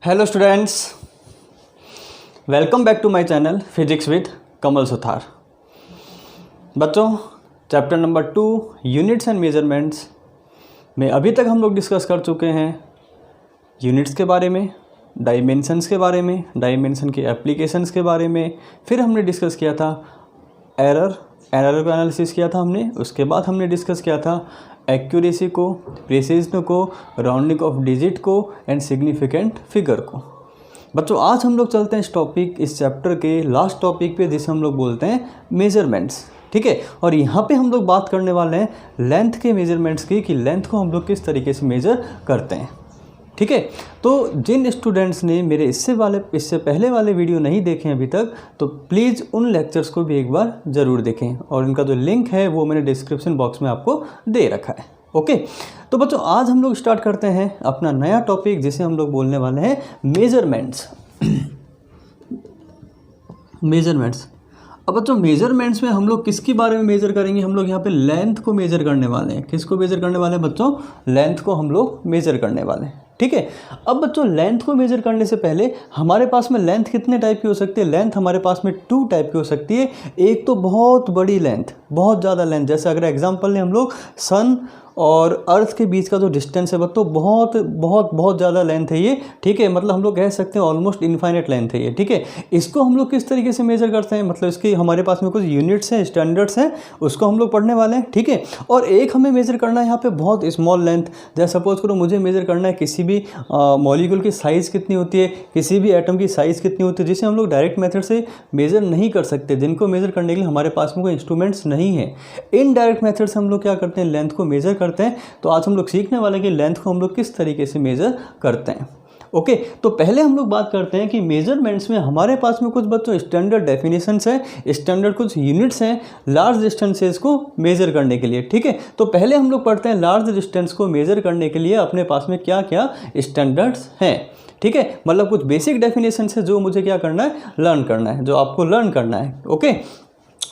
Hello students, welcome back to my channel physics with Kamal Suthar. बच्चों, chapter number 2 units and measurements में अभी तक हम लोग डिस्कस कर चुके हैं यूनिट्स के बारे में, डायमेंशंस के बारे में, डायमेंशन के एप्लीकेशंस के बारे में। फिर हमने डिस्कस किया था एरर का एनालिसिस किया था हमने। उसके बाद हमने डिस्कस किया था एक्यूरेसी को, प्रिसिजन को, राउंडिंग ऑफ डिजिट को एंड सिग्निफिकेंट फिगर को। बच्चों, आज हम लोग चलते हैं इस चैप्टर के लास्ट टॉपिक पे, जिसे हम लोग बोलते हैं मेजरमेंट्स। ठीक है, और यहाँ पे हम लोग बात करने वाले हैं लेंथ के मेजरमेंट्स की, कि लेंथ को हम लोग किस तरीके से मेजर करते हैं। ठीक है, तो जिन स्टूडेंट्स ने मेरे इससे पहले वाले वीडियो नहीं देखे अभी तक, तो प्लीज़ उन लेक्चर्स को भी एक बार ज़रूर देखें, और इनका जो लिंक है वो मैंने डिस्क्रिप्शन बॉक्स में आपको दे रखा है। ओके, तो बच्चों आज हम लोग स्टार्ट करते हैं अपना नया टॉपिक, जिसे हम लोग बोलने वाले हैं मेजरमेंट्स। मेजरमेंट्स। अब बच्चों मेजरमेंट्स में हम लोग किसके बारे में मेजर करेंगे? हम लोग यहाँ पे लेंथ को मेजर करने वाले हैं। किसको मेजर करने वाले हैं बच्चों? लेंथ को हम लोग मेजर करने वाले हैं। ठीक है, अब बच्चों लेंथ को मेजर करने से पहले हमारे पास में लेंथ कितने टाइप की हो सकती है? लेंथ हमारे पास में 2 टाइप की हो सकती है। एक तो बहुत बड़ी लेंथ, बहुत ज़्यादा लेंथ, जैसे अगर एग्जांपल लें हम लोग सन और अर्थ के बीच का जो डिस्टेंस है बच्चों, बहुत बहुत बहुत ज़्यादा लेंथ है ये। ठीक है, मतलब हम लोग कह सकते हैं ऑलमोस्ट इनफाइनाइट लेंथ है ये। ठीक है, इसको हम लोग किस तरीके से मेजर करते हैं? मतलब इसकी हमारे पास में कुछ यूनिट्स हैं, स्टैंडर्ड्स हैं, उसको हम लोग पढ़ने वाले हैं। ठीक है, और एक हमें मेजर करना है यहाँ पे बहुत स्मॉल लेंथ। जैसे सपोज करो मुझे मेजर करना है किसी भी मॉलिक्यूल की साइज़ कितनी होती है, किसी भी एटम की साइज़ कितनी होती है, जिसे हम लोग डायरेक्ट मेथड से मेजर नहीं कर सकते, जिनको मेजर करने के लिए हमारे पास में कोई इंस्ट्रूमेंट्स नहीं है। इनडायरेक्ट मेथड से हम लोग क्या करते हैं? लेंथ को मेजर करते हैं। तो आज हम लोग सीखने वाले कि लेंथ को हम लोग किस तरीके से मेजर करते हैं। ओके, तो पहले हम लोग बात करते हैं कि मेजरमेंट्स में हमारे पास में कुछ बच्चों स्टैंडर्ड डेफिनेशंस है, स्टैंडर्ड कुछ यूनिट्स हैं लार्ज डिस्टेंसेस को मेजर करने के लिए। ठीक है, तो पहले हम लोग पढ़ते हैं लार्ज डिस्टेंस को मेजर करने के लिए अपने पास में क्या क्या स्टैंडर्ड्स हैं। ठीक है, मतलब कुछ बेसिक डेफिनेशन है जो मुझे क्या करना है? लर्न करना है, जो आपको लर्न करना है। ओके,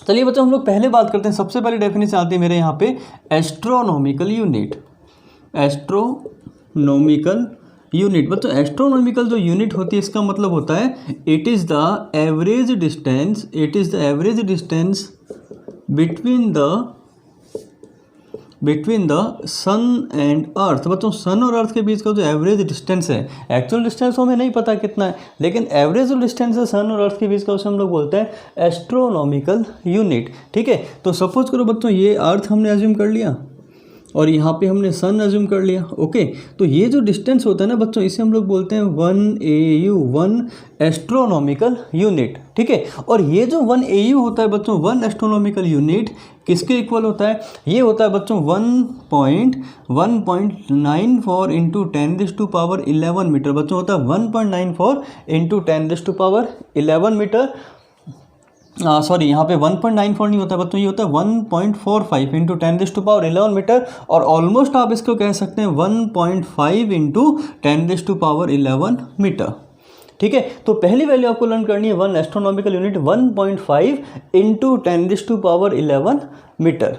चलिए बच्चों हम लोग पहले बात करते हैं। सबसे पहले डेफिनेशन आती है मेरे यहाँ पे एस्ट्रोनॉमिकल यूनिट। एस्ट्रोनॉमिकल यूनिट बच्चों, एस्ट्रोनॉमिकल जो यूनिट होती है इसका मतलब होता है it is the average distance, it is the average distance between the sun and earth. बच्चों सन और अर्थ के बीच का जो एवरेज डिस्टेंस है, एक्चुअल डिस्टेंस हमें नहीं पता कितना है, लेकिन एवरेज जो डिस्टेंस है सन और अर्थ के बीच का, उसे हम लोग बोलते हैं एस्ट्रोनॉमिकल यूनिट। ठीक है, तो सपोज करो बच्चों ये अर्थ हमने अज्यूम कर लिया और यहाँ पे हमने सन अज्यूम कर लिया। ओके, तो ये जो डिस्टेंस होता है ना बच्चों, इसे हम लोग बोलते हैं 1 AU, 1 एस्ट्रोनॉमिकल यूनिट। ठीक है, और ये जो 1 AU होता है बच्चों, 1 एस्ट्रोनॉमिकल यूनिट किसके इक्वल होता है? ये होता है बच्चों 1.94 इंटू 10⁻11 मीटर। बच्चों होता है 1.94 इंटू 10⁻11 मीटर। सॉरी, यहाँ पे 1.94 नहीं होता बच्चों, ये होता है 1.45 इंटू 10⁻11 मीटर, और ऑलमोस्ट आप इसको कह सकते हैं 1.5 इंटू 10⁻11 मीटर। ठीक है, तो पहली वैल्यू आपको लर्न करनी है 1 एस्ट्रोनॉमिकल यूनिट 1.5 इंटू 10⁻11 मीटर।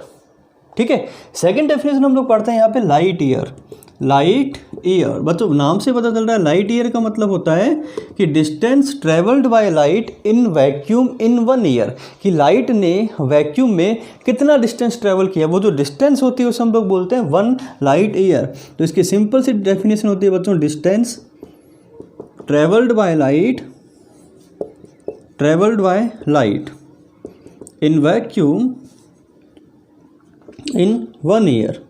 ठीक है, सेकेंड डेफिनेशन हम लोग पढ़ते हैं यहाँ पे लाइट ईयर। लाइट ईयर बच्चों नाम से पता चल रहा है, लाइट ईयर का मतलब होता है कि distance travelled by light in vacuum in 1 year, कि लाइट ने वैक्यूम में कितना डिस्टेंस ट्रेवल किया, वो जो डिस्टेंस होती है उसे हम लोग बोलते हैं 1 लाइट ईयर। तो इसकी सिंपल सी डेफिनेशन होती है बच्चों, distance travelled by light in vacuum in 1 year,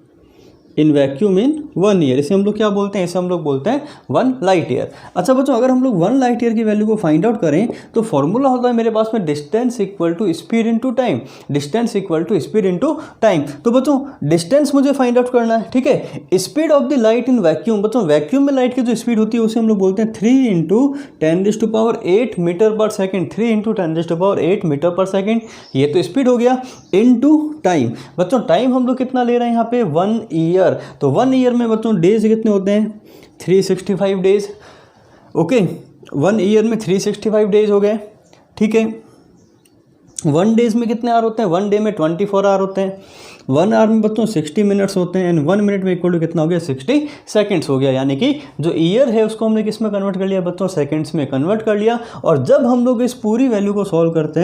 in vacuum in 1 year. इसे हम लोग क्या बोलते हैं? इसे हम लोग बोलते हैं 1 लाइट ईयर। अच्छा बच्चों, अगर हम लोग 1 लाइट ईयर की वैल्यू को फाइंड आउट करें तो फॉर्मूला होता है मेरे पास में distance equal to speed into time. Distance equal to speed into time. तो बच्चों डिस्टेंस मुझे फाइंड आउट करना है। ठीक है, speed of the light in vacuum, बच्चों वैक्यूम में लाइट की जो स्पीड होती है उसे हम लोग बोलते हैं 3 into 10⁸ metre per second. 3 into 10⁸ metre per second, ये तो स्पीड हो गया। इनटू टाइम, बच्चों टाइम हम लोग कितना ले रहे हैं यहाँ पे? 1 ईयर। तो 1 ईयर में बच्चों डेज कितने होते हैं? 365 डेज। ओके, 1 ईयर में 365 डेज हो गए। ठीक है, 1 डेज में कितने आवर होते हैं? 1 डे में 24 आवर होते हैं। 1 आवर में बच्चों 60 मिनट्स होते हैं, एंड 1 मिनट में इक्वल टू कितना हो गया 60 सेकेंड्स हो गया। यानी कि जो ईयर है उसको हमने किस में कन्वर्ट कर लिया बच्चों, सेकेंड्स में कन्वर्ट कर लिया। और जब हम लोग इस पूरी वैल्यू को सॉल्व करते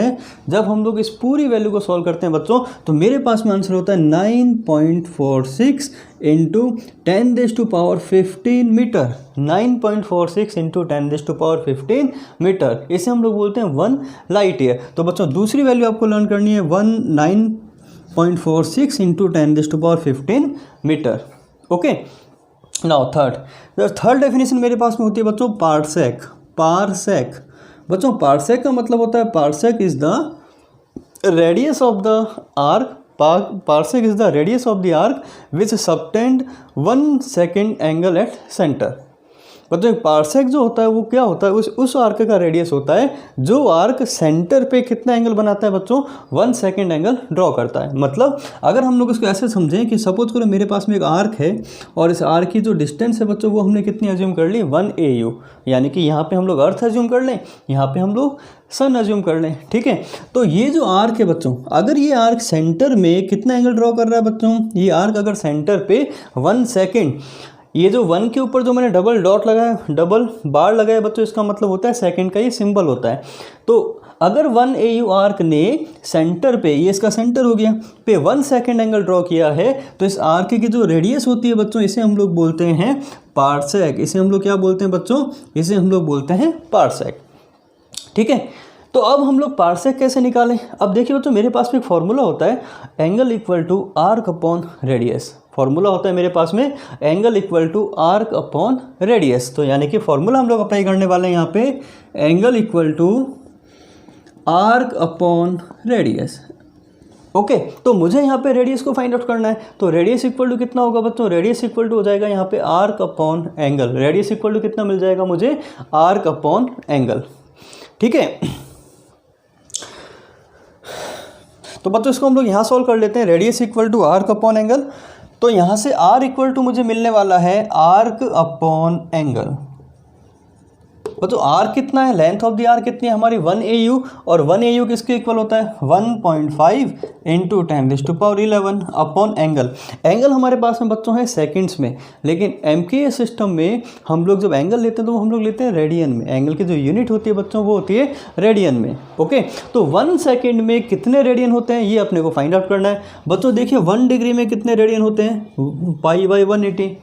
हैं, बच्चों, तो मेरे पास में आंसर होता है 9.46 इंटू 10⁻15 मीटर। 9.46 इंटू 10⁻15 मीटर, इसे हम लोग बोलते हैं 1 लाइट ईयर। तो बच्चों दूसरी वैल्यू आपको लर्न करनी है 9.46 into 10⁻15 metre. Okay, now third definition मेरे पास में होती है बच्चों पार्सेक। बच्चों पार्सेक का मतलब होता है parsec is the radius of the arc. Parsec is the radius of the arc which subtend 1 second angle at center। मतलब पार्सेक जो होता है वो क्या होता है, उस आर्क का रेडियस होता है जो आर्क सेंटर पे कितना एंगल बनाता है बच्चों, 1 सेकेंड एंगल ड्रॉ करता है। मतलब अगर हम लोग इसको ऐसे समझें कि सपोज करो मेरे पास में एक आर्क है और इस आर्क की जो डिस्टेंस है बच्चों वो हमने कितनी अज्यूम कर ली, 1 AU। यानी कि यहाँ पे हम लोग अर्थ अज्यूम कर लें, यहाँ पे हम लोग सन अज्यूम कर लें, ठीक है। तो ये जो आर्क है बच्चों, अगर ये आर्क सेंटर में कितना एंगल ड्रॉ कर रहा है बच्चों, ये आर्क अगर सेंटर पे 1 सेकेंड, ये जो 1 के ऊपर जो मैंने डबल डॉट लगाया, डबल बार लगाया बच्चों, इसका मतलब होता है सेकंड का ये सिंबल होता है। तो अगर 1 AU आर्क ने सेंटर पे, ये इसका सेंटर हो गया, पे 1 सेकेंड एंगल ड्रॉ किया है, तो इस आर्क की जो रेडियस होती है बच्चों, इसे हम लोग बोलते हैं पार्सेक। इसे हम लोग क्या बोलते हैं बच्चों, इसे हम लोग बोलते हैं पार्सेक, ठीक है। तो अब हम लोग पार्सेक कैसे निकालें। अब देखिए बच्चों मेरे पास में एक फॉर्मूला होता है angle equal to arc upon radius. Formula होता है मेरे पास में angle equal to arc upon radius. तो यानी कि फॉर्मूला हम लोग अप्लाई करने वाले हैं यहाँ पे angle equal to arc upon radius. Okay, तो मुझे यहाँ पे रेडियस को फाइंड आउट करना है। तो रेडियस इक्वल टू कितना होगा बच्चों, रेडियस इक्वल टू हो जाएगा यहाँ पे arc upon angle. Radius equal to कितना मिल जाएगा मुझे, आर्क अपॉन एंगल, ठीक है। तो बच्चों इसको हम लोग यहाँ सॉल्व कर लेते हैं, radius equal to arc upon angle. तो यहाँ से आर इक्वल टू मुझे मिलने वाला है आर्क अपॉन एंगल। तो आर कितना है, लेंथ ऑफ द आर कितनी है हमारी 1 AU, और 1 AU किसके इक्वल होता है 1.5 इंटू 10⁻11 अपॉन एंगल। एंगल हमारे पास में बच्चों है सेकंड्स में, लेकिन MKS सिस्टम में हम लोग जब एंगल लेते हैं तो हम लोग लेते हैं रेडियन में। एंगल की जो यूनिट होती है बच्चों वो होती है रेडियन में। ओके, तो 1 सेकेंड में कितने रेडियन होते हैं ये अपने को फाइंड आउट करना है। बच्चों देखिए 1 डिग्री में कितने रेडियन होते हैं, π/180।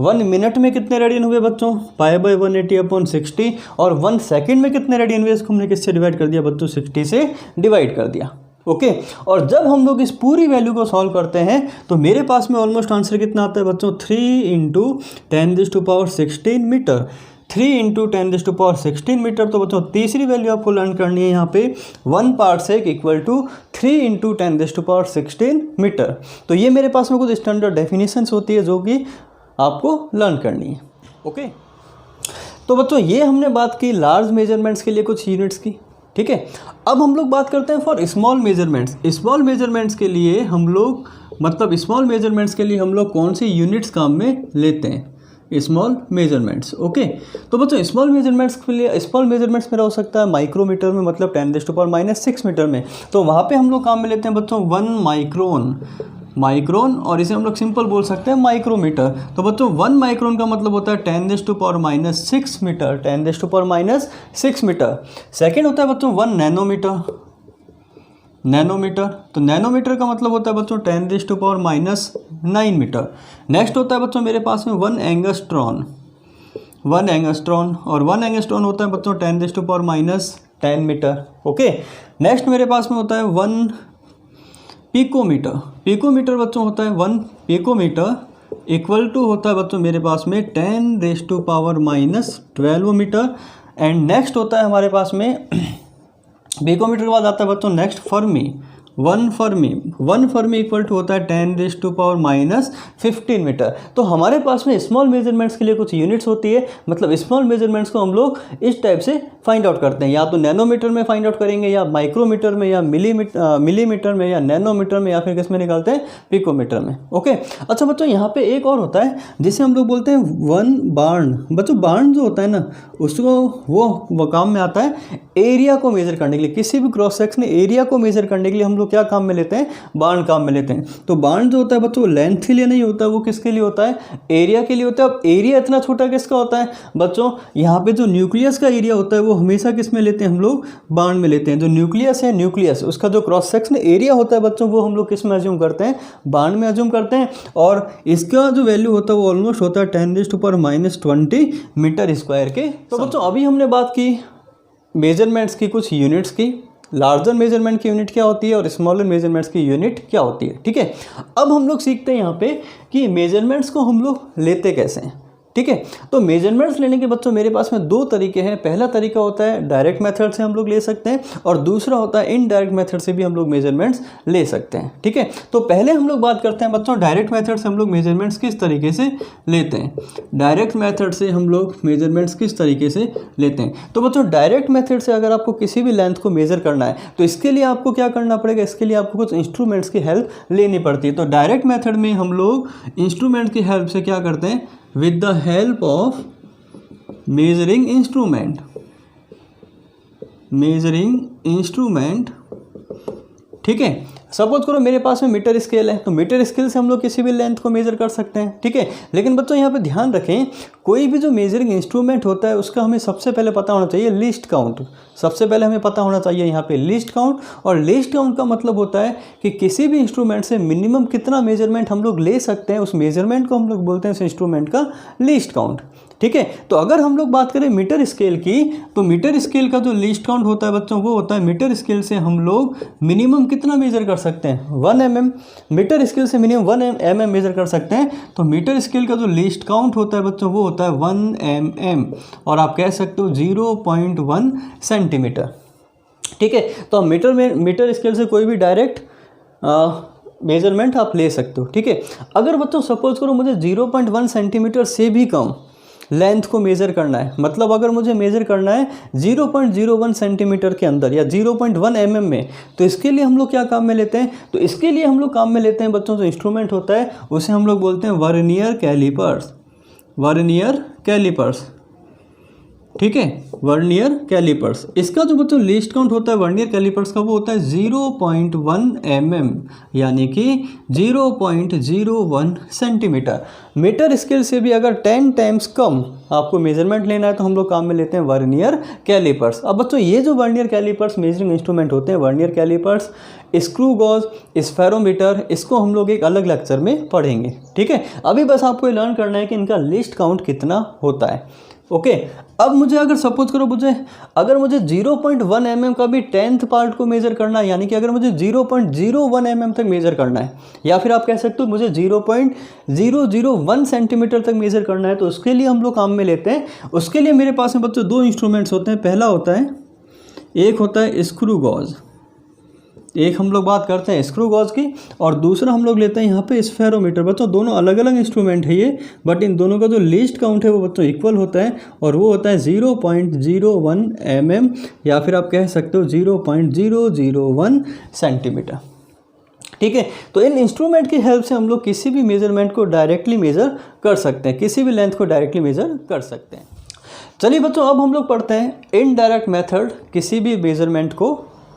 1 मिनट में कितने रेडियन हुए बच्चों, π/180 अपॉन 60। और 1 सेकेंड में कितने रेडियन हुए, इसको हमने किससे डिवाइड कर दिया बच्चों, 60 से डिवाइड कर दिया। ओके, और जब हम लोग इस पूरी वैल्यू को सॉल्व करते हैं तो मेरे पास में ऑलमोस्ट आंसर कितना आता है बच्चों, 3 इंटू 10⁻16 मीटर। 3 into 10⁻16 metre. तो बच्चों तीसरी वैल्यू आपको लर्न करनी है यहाँ पे 1 parsec equal to 3 into 10⁻16 metre. तो ये मेरे पास में कुछ स्टैंडर्ड डेफिनेशंस होती है जो कि आपको लर्न करनी है। ओके, तो बच्चों ये हमने बात की लार्ज मेजरमेंट्स के लिए कुछ यूनिट्स की, ठीक है। अब हम लोग बात करते हैं for small measurements. Small measurements के लिए हम लोग कौन सी यूनिट्स काम में लेते हैं, स्मॉल मेजरमेंट्स। ओके, तो बच्चों स्मॉल मेजरमेंट्स के लिए, स्मॉल मेजरमेंट्स मेरा हो सकता है माइक्रोमीटर में, मतलब 10⁻6 मीटर में। तो वहाँ पे हम लोग काम में लेते हैं बच्चों 1 माइक्रोन, और इसे हम लोग सिंपल बोल सकते हैं माइक्रोमीटर। तो बच्चों 1 माइक्रोन का मतलब होता है 10⁻6 मीटर, 10⁻6 मीटर। सेकेंड होता है बच्चों 1 नैनोमीटर। तो नैनोमीटर का मतलब होता है बच्चों 10⁻9 मीटर। नेक्स्ट होता है बच्चों मेरे पास में 1 एंगस्ट्रॉन, और 1 एंगस्ट्रॉन होता है बच्चों 10⁻10 मीटर। ओके, नेक्स्ट मेरे पास में होता है 1 पिकोमीटर बच्चों होता है 1 पिकोमीटर इक्वल टू होता है बच्चों मेरे पास में 10⁻12 मीटर। एंड नेक्स्ट होता है हमारे पास में पिकोमीटर के बाद आता है बच्चों next fermi, 1 fermi equal to होता है 10⁻15 मीटर। तो हमारे पास में स्मॉल मेजरमेंट्स के लिए कुछ यूनिट्स होती है, मतलब स्मॉल मेजरमेंट्स को हम लोग इस टाइप से फाइंड आउट करते हैं, या तो नैनोमीटर में फाइंड आउट करेंगे, या माइक्रोमीटर में, या मिलीमीटर में, या नैनोमीटर में, या फिर किस में निकालते हैं, पिकोमीटर में। ओके, अच्छा बच्चों यहाँ पे एक और होता है जिसे हम लोग बोलते हैं 1 बार्न। बच्चों बार्न जो होता है ना, उसको वो काम में आता है एरिया को मेजर करने के लिए। किसी भी क्रॉस सेक्शन एरिया को मेजर करने के लिए हम लोग लोग क्या काम में लेते हैं, बाण काम में लेते हैं। तो बाण जो होता है बच्चों लेंथ के लिए नहीं होता है, वो किसके लिए होता है, एरिया के लिए होता है। अब एरिया इतना छोटा किसका होता है बच्चों, यहाँ पे जो न्यूक्लियस का एरिया होता है वो हमेशा किस में लेते हैं हम लोग, बाण में लेते हैं। जो न्यूक्लियस है, न्यूक्लियस उसका जो क्रॉस सेक्शन एरिया होता है बच्चों वो हम लोग किस में अज्यूम करते हैं, बाण में अज्यूम करते हैं। और इसका जो वैल्यू होता है वो ऑलमोस्ट होता है 10⁻⁻20 मीटर स्क्वायर के। तो बच्चों अभी हमने बात की मेजरमेंट्स की, कुछ यूनिट्स की। लार्जर मेजरमेंट की यूनिट क्या होती है और स्मॉलर मेजरमेंट्स की यूनिट क्या होती है, ठीक है। अब हम लोग सीखते हैं यहाँ पे कि मेजरमेंट्स को हम लोग लेते कैसे हैं, ठीक है। तो मेजरमेंट्स लेने के बच्चों मेरे पास में दो तरीके हैं। पहला तरीका होता है डायरेक्ट मेथड से हम लोग ले सकते हैं, और दूसरा होता है इनडायरेक्ट मेथड से भी हम लोग मेजरमेंट्स ले सकते हैं, ठीक है। तो पहले हम लोग बात करते हैं बच्चों डायरेक्ट मेथड से हम लोग मेजरमेंट्स किस तरीके से लेते हैं। डायरेक्ट मेथड से हम लोग मेजरमेंट्स किस तरीके से लेते हैं। तो बच्चों डायरेक्ट मेथड से अगर आपको किसी भी लेंथ को मेजर करना है तो इसके लिए आपको क्या करना पड़ेगा, इसके लिए आपको कुछ इंस्ट्रूमेंट्स की हेल्प लेनी पड़ती है। तो डायरेक्ट मेथड में हम लोग इंस्ट्रूमेंट की हेल्प से क्या करते हैं, with the help of measuring instrument, ठीक है। सपोज करो मेरे पास में मीटर स्केल है, तो मीटर स्केल से हम लोग किसी भी लेंथ को मेजर कर सकते हैं, ठीक है। लेकिन बच्चों यहाँ पे ध्यान रखें, कोई भी जो मेजरिंग इंस्ट्रूमेंट होता है उसका हमें सबसे पहले पता होना चाहिए लीस्ट काउंट। सबसे पहले हमें पता होना चाहिए यहाँ पे लीस्ट काउंट। और लीस्ट काउंट का मतलब होता है कि किसी भी इंस्ट्रूमेंट से मिनिमम कितना मेजरमेंट हम लोग ले सकते हैं, उस मेजरमेंट को हम लोग बोलते हैं उस इंस्ट्रूमेंट का लीस्ट काउंट, ठीक है। तो अगर हम लोग बात करें मीटर स्केल की, तो मीटर स्केल का जो लीस्ट काउंट होता है बच्चों वो होता है, मीटर स्केल से हम लोग मिनिमम कितना मेजर कर सकते हैं, 1 mm। मीटर स्केल से मिनिमम 1 mm मेजर कर सकते हैं। तो मीटर स्केल का जो लीस्ट काउंट होता है बच्चों वो होता है 1 mm, और आप कह सकते हो 0.1 सेंटीमीटर, ठीक है। तो मीटर स्केल से कोई भी डायरेक्ट मेजरमेंट आप ले सकते हो, ठीक है। अगर बच्चों सपोज करो मुझे 0.1 सेंटीमीटर से भी कम लेंथ को मेज़र करना है, मतलब अगर मुझे मेज़र करना है 0.01 सेंटीमीटर के अंदर या 0.1 mm में, तो इसके लिए हम लोग क्या काम में लेते हैं, तो इसके लिए हम लोग काम में लेते हैं बच्चों जो इंस्ट्रूमेंट होता है उसे हम लोग बोलते हैं वर्नियर कैलिपर्स। वर्नियर कैलिपर्स, ठीक है, वर्नियर कैलिपर्स। इसका जो बच्चों लीस्ट काउंट होता है वर्नियर कैलिपर्स का वो होता है 0.1 mm, यानी कि 0.01 सेंटीमीटर। मीटर स्केल से भी अगर 10 टाइम्स कम आपको मेजरमेंट लेना है तो हम लोग काम में लेते हैं वर्नियर कैलिपर्स। अब बच्चों ये जो वर्नियर कैलिपर्स मेजरिंग इंस्ट्रूमेंट होते हैं, vernier callipers, screw gauge, spherometer, इसको हम लोग एक अलग लेक्चर में पढ़ेंगे, ठीक है। अभी बस आपको ये लर्न करना है कि इनका लीस्ट काउंट कितना होता है, ओके। अब मुझे अगर सपोज करो अगर मुझे 0.1 mm का भी 10th पार्ट को मेज़र करना है, यानी कि अगर मुझे 0.01 mm तक मेज़र करना है, या फिर आप कह सकते हो मुझे 0.001 सेंटीमीटर तक मेज़र करना है, तो उसके लिए हम लोग काम में लेते हैं। उसके लिए मेरे पास में बच्चों दो इंस्ट्रूमेंट्स होते हैं। पहला होता है, एक होता है स्क्रू गॉज, एक हम लोग बात करते हैं स्क्रू गॉज की, और दूसरा हम लोग लेते हैं यहाँ पे स्फेरोमीटर। बच्चों दोनों अलग अलग इंस्ट्रूमेंट है ये, बट इन दोनों का जो लीस्ट काउंट है वो बच्चों इक्वल होता है, और वो होता है 0.01 mm, या फिर आप कह सकते हो 0.001 सेंटीमीटर, ठीक है। तो इन इंस्ट्रूमेंट की हेल्प से हम लोग किसी भी मेजरमेंट को डायरेक्टली मेज़र कर सकते हैं, किसी भी लेंथ को डायरेक्टली मेज़र कर सकते हैं। चलिए बच्चों अब हम लोग पढ़ते हैं इनडायरेक्ट मेथड, किसी भी मेजरमेंट को,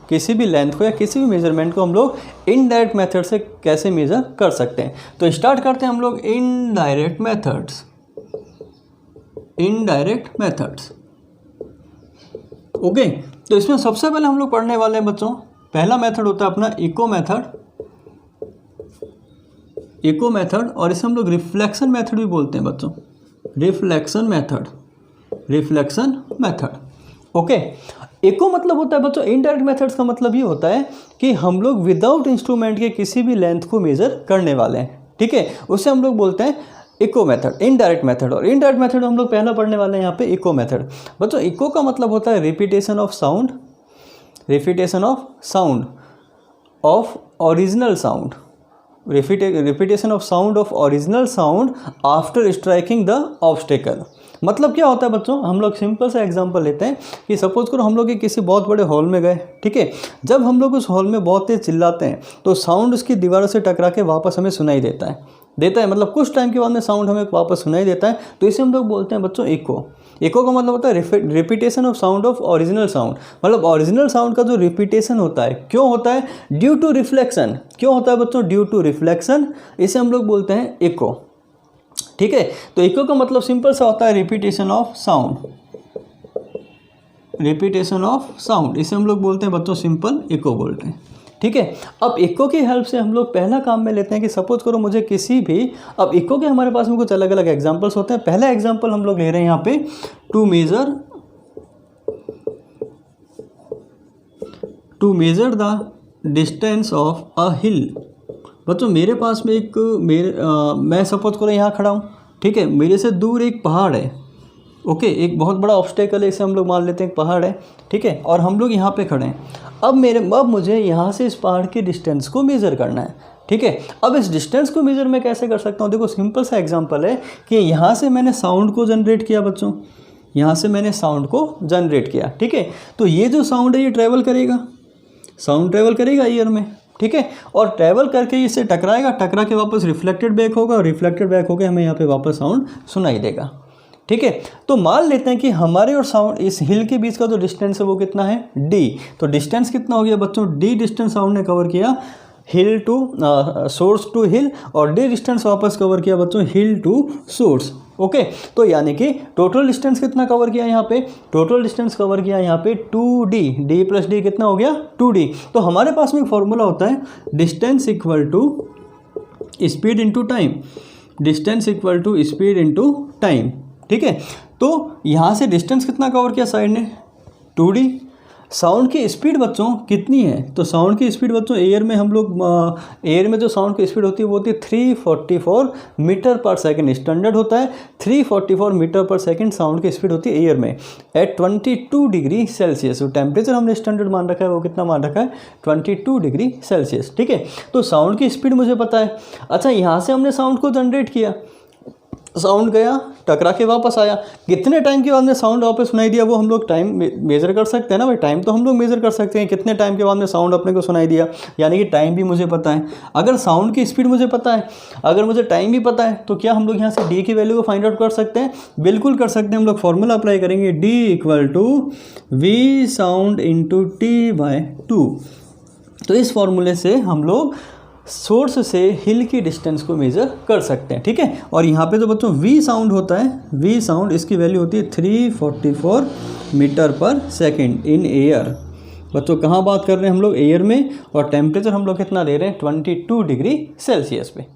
किसी भी लेंथ को या किसी भी मेजरमेंट को हम लोग इनडायरेक्ट मेथड से कैसे मेज़र कर सकते हैं। तो स्टार्ट करते हैं हम लोग indirect methods. Indirect methods, okay. तो इसमें सबसे पहले हम लोग पढ़ने वाले हैं बच्चों, पहला मेथड होता है अपना इको मेथड। इको मेथड, और इसे हम लोग रिफ्लेक्शन मेथड भी बोलते हैं बच्चों, reflection method, reflection method, okay. Echo मतलब होता है बच्चों, इनडायरेक्ट मेथड्स का मतलब ये होता है कि हम लोग विदाउट इंस्ट्रूमेंट के किसी भी लेंथ को मेज़र करने वाले हैं, ठीक है, उसे हम लोग बोलते हैं इको मेथड, इनडायरेक्ट मेथड। और इनडायरेक्ट मेथड हम लोग पहला पढ़ने वाले हैं यहाँ पे इको मेथड। बच्चों इको का मतलब होता है repetition of sound, repetition of sound of original sound, repetition of sound of original sound after striking the obstacle. मतलब क्या होता है बच्चों, हम लोग सिंपल सा एग्जांपल लेते हैं कि सपोज करो हम लोग किसी बहुत बड़े हॉल में गए, ठीक है। जब हम लोग उस हॉल में बहुत तेज चिल्लाते हैं तो साउंड उसकी दीवारों से टकरा के वापस हमें सुनाई देता है, मतलब कुछ टाइम के बाद में साउंड हमें वापस सुनाई देता है, तो इसे हम लोग बोलते हैं बच्चों इको। इको का मतलब होता है repetition of sound of original sound, मतलब ओरिजिनल साउंड का जो रिपीटेशन होता है, क्यों होता है? Due to reflection. क्यों होता है बच्चों? ड्यू टू रिफ्लेक्शन, इसे हम लोग बोलते हैं इको। ठीक है, तो इको का मतलब सिंपल सा होता है repetition of sound, repetition of sound, इसे हम लोग बोलते हैं बच्चों सिंपल इको बोलते हैं। ठीक है, अब इको की हेल्प से हम लोग पहला काम में लेते हैं कि सपोज करो मुझे किसी भी, अब इको के हमारे पास में कुछ अलग अलग एग्जांपल्स होते हैं। पहला एग्जांपल हम लोग ले रहे हैं यहाँ पे, to measure the distance of a hill. बच्चों मेरे पास में एक मैं सपोज करो यहाँ खड़ा हूँ, ठीक है, मेरे से दूर एक पहाड़ है, ओके, एक बहुत बड़ा ऑब्स्टेकल है, इसे हम लोग मान लेते हैं एक पहाड़ है, ठीक है, और हम लोग यहाँ पे खड़े हैं। अब मुझे यहाँ से इस पहाड़ के डिस्टेंस को मेज़र करना है। ठीक है, अब इस डिस्टेंस को मेज़र मैं कैसे कर सकता हूँ? देखो सिंपल सा एग्जांपल है कि यहाँ से मैंने साउंड को जनरेट किया बच्चों, यहाँ से मैंने साउंड को जनरेट किया। ठीक है, तो ये जो साउंड है ये ट्रैवल करेगा, साउंड ट्रैवल करेगा ईयर में, ठीक है, और ट्रैवल करके इससे टकराएगा, टकरा के वापस रिफ्लेक्टेड बैक होगा, और रिफ्लेक्टेड बैक होकर हमें यहाँ पे वापस साउंड सुनाई देगा। ठीक है, तो मान लेते हैं कि हमारे और साउंड इस हिल के बीच का जो डिस्टेंस है वो कितना है? डी। तो डिस्टेंस कितना हो गया बच्चों? डी डिस्टेंस साउंड ने कवर किया हिल टू सोर्स टू हिल, और डी डिस्टेंस वापस कवर किया बच्चों हिल टू सोर्स। ओके, तो यानी कि टोटल डिस्टेंस कितना कवर किया यहाँ पे? टोटल डिस्टेंस कवर किया यहाँ पे 2d, डी प्लस डी कितना हो गया? 2d। तो हमारे पास में एक फॉर्मूला होता है distance equal to speed into time, distance equal to speed into time. ठीक है, तो यहाँ से डिस्टेंस कितना कवर किया साइड ने? 2d। साउंड की स्पीड बच्चों कितनी है? तो साउंड की स्पीड बच्चों एयर में हम लोग एयर में जो साउंड की स्पीड होती है वो होती है 344 मीटर पर सेकंड। स्टैंडर्ड होता है 344 मीटर पर सेकंड साउंड की स्पीड होती है एयर में एट 22 डिग्री सेल्सियस। टेम्परेचर हमने स्टैंडर्ड मान रखा है, वो कितना मान रखा है? 22 डिग्री सेल्सियस। ठीक है, तो साउंड की स्पीड मुझे पता है। अच्छा, यहाँ से हमने साउंड को जनरेट किया, साउंड गया, टकरा के वापस आया, कितने टाइम के बाद में साउंड वापस सुनाई दिया वो हम लोग टाइम मेज़र कर सकते हैं ना भाई। टाइम तो हम लोग मेज़र कर सकते हैं, कितने टाइम के बाद में साउंड अपने को सुनाई दिया, यानी कि टाइम भी मुझे पता है। अगर साउंड की स्पीड मुझे पता है, अगर मुझे टाइम भी पता है, तो क्या हम लोग यहाँ से डी की वैल्यू को फाइंड आउट कर सकते हैं? बिल्कुल कर सकते हैं। हम लोग फॉर्मूला अप्लाई करेंगे, D equal to V sound into T by 2। तो इस फॉर्मूले से हम लोग सोर्स से हिल की डिस्टेंस को मेज़र कर सकते हैं। ठीक है, और यहाँ पे तो बच्चों वी साउंड होता है, वी साउंड इसकी वैल्यू होती है 344 मीटर पर सेकंड इन एयर। बच्चों कहाँ बात कर रहे हैं हम लोग? एयर में, और टेम्परेचर हम लोग कितना ले रहे हैं? 22 डिग्री सेल्सियस पे।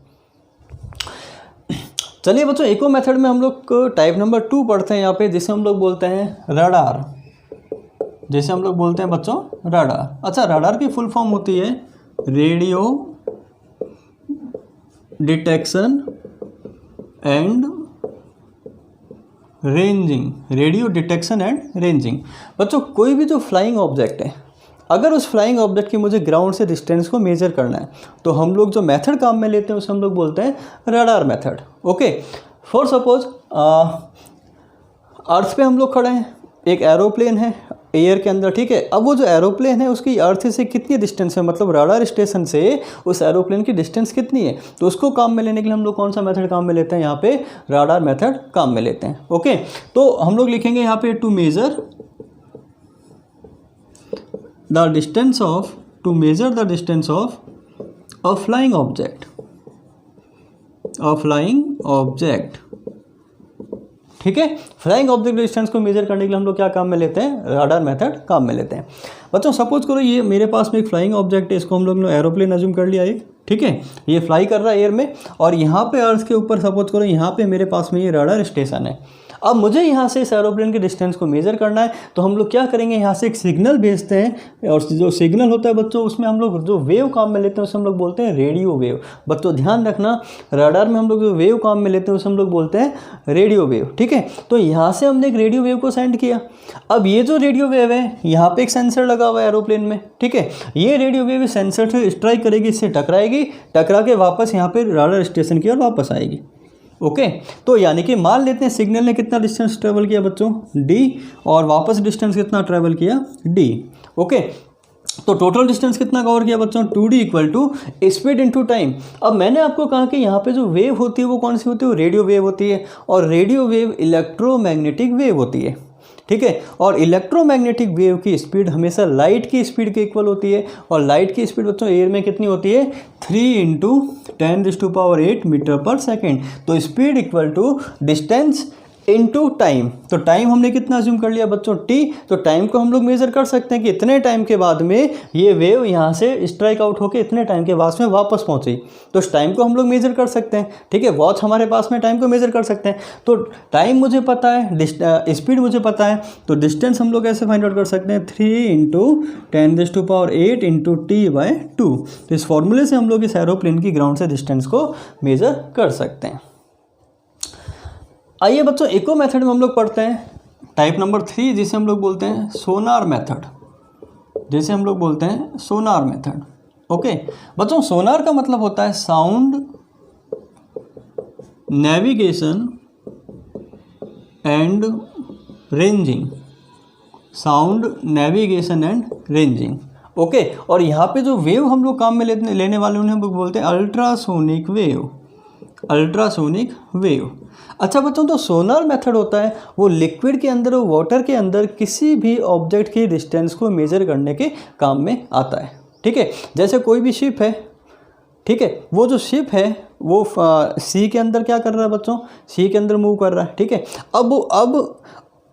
चलिए बच्चों, इको मेथड में हम लोग टाइप नंबर 2 पढ़ते हैं यहाँ पे, जिसे हम लोग बोलते हैं रडार, जैसे हम लोग बोलते हैं बच्चों रडार। अच्छा, रडार की फुल फॉर्म होती है radio detection and ranging, radio detection and ranging. बच्चों कोई भी जो फ्लाइंग ऑब्जेक्ट है, अगर उस फ्लाइंग ऑब्जेक्ट की मुझे ग्राउंड से डिस्टेंस को मेजर करना है, तो हम लोग जो मेथड काम में लेते हैं उसे हम लोग बोलते हैं radar method. Okay, for suppose earth पे हम लोग खड़े हैं, एक एरोप्लेन है एयर के अंदर, ठीक है। अब वो जो एरोप्लेन है उसकी अर्थ से कितनी डिस्टेंस है, मतलब रडार स्टेशन से उस एरोप्लेन की डिस्टेंस कितनी है, तो उसको काम में लेने के लिए हम लोग कौन सा मेथड काम में लेते हैं? यहाँ पे रडार मेथड काम में लेते हैं। ओके, तो हम लोग लिखेंगे यहाँ पे to measure the distance of a flying object, ठीक है। फ्लाइंग ऑब्जेक्ट डिस्टेंस को मेजर करने के लिए हम लोग क्या काम में लेते हैं? रडार मेथड काम में लेते हैं। बच्चों सपोज करो ये मेरे पास में एक फ्लाइंग ऑब्जेक्ट है, इसको हम लोग ने एरोप्लेन अज्यूम कर लिया एक, ठीक है, ये फ्लाई कर रहा है एयर में, और यहाँ पे अर्थ के ऊपर सपोज करो यहाँ पे मेरे पास में ये रडार स्टेशन है। अब मुझे यहाँ से इस एरोप्लेन के डिस्टेंस को मेजर करना है, तो हम लोग क्या करेंगे? यहाँ से एक सिग्नल भेजते हैं, और जो सिग्नल होता है बच्चों उसमें हम लोग जो वेव काम में लेते हैं उसे हम लोग बोलते हैं रेडियो वेव। बच्चों ध्यान रखना, रडार में हम लोग जो वेव काम में लेते हैं उसे हम लोग बोलते हैं रेडियो वेव, ठीक है। तो यहाँ से हमने एक रेडियो वेव को सेंड किया। अब ये जो रेडियो वेव है, यहाँ पे एक सेंसर लगा हुआ है एरोप्लेन में, ठीक है। ये रेडियो वेव सेंसर से स्ट्राइक करेगी, इससे टकराएगी, टकरा के वापस यहाँ पे रडार स्टेशन की ओर वापस आएगी। ओके, तो यानी कि मान लेते हैं सिग्नल ने कितना डिस्टेंस ट्रेवल किया बच्चों? d, और वापस डिस्टेंस कितना ट्रेवल किया? d। ओके, तो टोटल डिस्टेंस कितना कवर किया बच्चों, 2d equal to speed into time. अब मैंने आपको कहा कि यहाँ पे जो वेव होती है वो कौन सी होती है, वो रेडियो वेव होती है, और रेडियो वेव इलेक्ट्रोमैग्नेटिक वेव होती है, ठीक है। और इलेक्ट्रोमैग्नेटिक वेव की स्पीड हमेशा लाइट की स्पीड के इक्वल होती है, और लाइट की स्पीड बच्चों एयर में कितनी होती है, 3 × 10⁸ मीटर पर सेकेंड। तो speed equal to distance into time. तो टाइम हमने कितना अज्यूम कर लिया बच्चों, t। तो टाइम को हम लोग मेजर कर सकते हैं कि इतने टाइम के बाद में ये वेव यहाँ से स्ट्राइक आउट होकर इतने टाइम के बाद में वापस पहुँची, तो उस टाइम को हम लोग मेजर कर सकते हैं, ठीक है। वॉच हमारे पास में टाइम को मेजर कर सकते हैं। तो टाइम मुझे पता है, स्पीड मुझे पता है, तो डिस्टेंस हम लोग ऐसे फाइंड आउट कर सकते हैं, 3 × 10⁸ × t/2। तो इस फॉर्मूले से हम लोग इस एरोप्लेन की ग्राउंड से डिस्टेंस को मेजर कर सकते हैं। आइए बच्चों इको मेथड में हम लोग पढ़ते हैं टाइप नंबर 3, जिसे हम लोग बोलते हैं सोनार मेथड, जिसे हम लोग बोलते हैं सोनार मेथड। ओके बच्चों, सोनार का मतलब होता है sound navigation and ranging, sound navigation and ranging. Okay, और यहाँ पे जो वेव हम लोग काम में लेने वाले उन्हें हम लोग बोलते हैं अल्ट्रासोनिक वेव, अल्ट्रासोनिक वेव। अच्छा बच्चों, तो सोनार मेथड होता है वो लिक्विड के अंदर और वाटर के अंदर किसी भी ऑब्जेक्ट की डिस्टेंस को मेजर करने के काम में आता है, ठीक है। जैसे कोई भी शिप है, ठीक है, वो जो शिप है वो सी के अंदर क्या कर रहा है बच्चों, सी के अंदर मूव कर रहा है, ठीक है। अब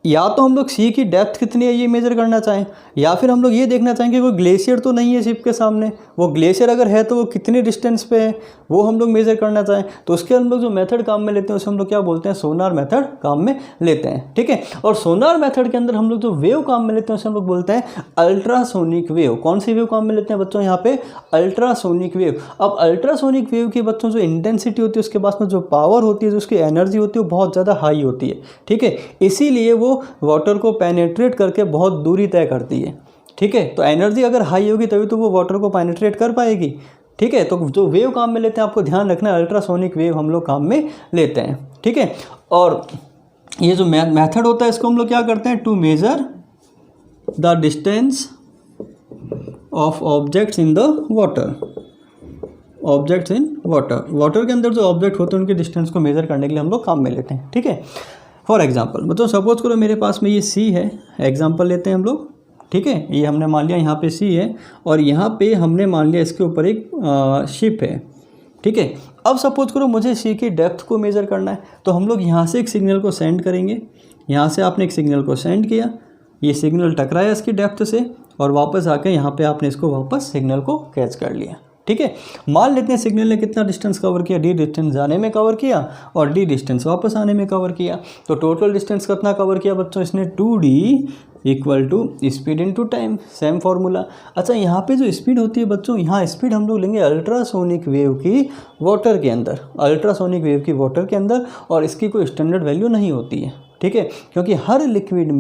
या तो हम लोग सी की डेप्थ कितनी है ये मेजर करना चाहें, या फिर हम लोग ये देखना चाहेंगे कोई ग्लेशियर तो नहीं है शिप के सामने, वो ग्लेशियर अगर है तो वो कितनी डिस्टेंस पे है वो हम लोग मेजर करना चाहें, तो उसके हम लोग जो मेथड काम में लेते हैं उसे हम लोग क्या बोलते हैं, सोनार मेथड काम में लेते हैं, ठीक है। और सोनार मेथड के अंदर हम लोग जो वेव काम में लेते हैं उसे हम लोग बोलते हैं अल्ट्रासोनिक वेव। कौन सी वेव काम में लेते हैं बच्चों, यहाँ पे अल्ट्रासोनिक वेव। अब अल्ट्रासोनिक वेव की बच्चों जो इंटेंसिटी होती है, उसके पास में जो पावर होती है, जो उसकी एनर्जी होती है, वो बहुत ज़्यादा हाई होती है, ठीक है। इसीलिए वो वाटर को पेनेट्रेट करके बहुत दूरी तय करती है, ठीक है। तो एनर्जी अगर हाई होगी तभी तो वो वाटर को पेनेट्रेट कर पाएगी, ठीक है। तो जो वेव काम में लेते हैं आपको ध्यान रखना है, अल्ट्रासोनिक वेव हम लोग काम में लेते हैं, ठीक है। और ये जो मेथड होता है इसको हम लोग क्या करते हैं, to measure the distance of objects in the water, objects in water, water के अंदर जो ऑब्जेक्ट होते हैं उनके डिस्टेंस को मेजर करने के लिए हम लोग काम में लेते हैं, ठीक है। फॉर एग्जाम्पल मतलब सपोज करो मेरे पास में ये सी है, एग्जाम्पल लेते हैं हम लोग, ठीक है। ये हमने मान लिया यहाँ पे सी है, और यहाँ पे हमने मान लिया इसके ऊपर एक शिप है, ठीक है। अब सपोज करो मुझे सी की डेप्थ को मेज़र करना है, तो हम लोग यहाँ से एक सिग्नल को सेंड करेंगे, यहाँ से आपने एक सिग्नल को सेंड किया, ये सिग्नल टकराया इसकी डेप्थ से, और वापस आके यहाँ पे आपने इसको वापस सिग्नल को कैच कर लिया, ठीक है। मान लेते हैं सिग्नल ने कितना डिस्टेंस कवर किया, डी डिस्टेंस जाने में कवर किया और डी डिस्टेंस वापस आने में कवर किया। तो टोटल डिस्टेंस कितना कवर किया बच्चों इसने, 2d equal to speed into time, same formula. अच्छा, यहाँ पे जो स्पीड होती है बच्चों, यहाँ स्पीड हम लोग लेंगे अल्ट्रासोनिक वेव की वाटर के अंदर, अल्ट्रासोनिक वेव की वाटर के अंदर, और इसकी कोई स्टैंडर्ड वैल्यू नहीं होती है, ठीक है। क्योंकि हर लिक्विड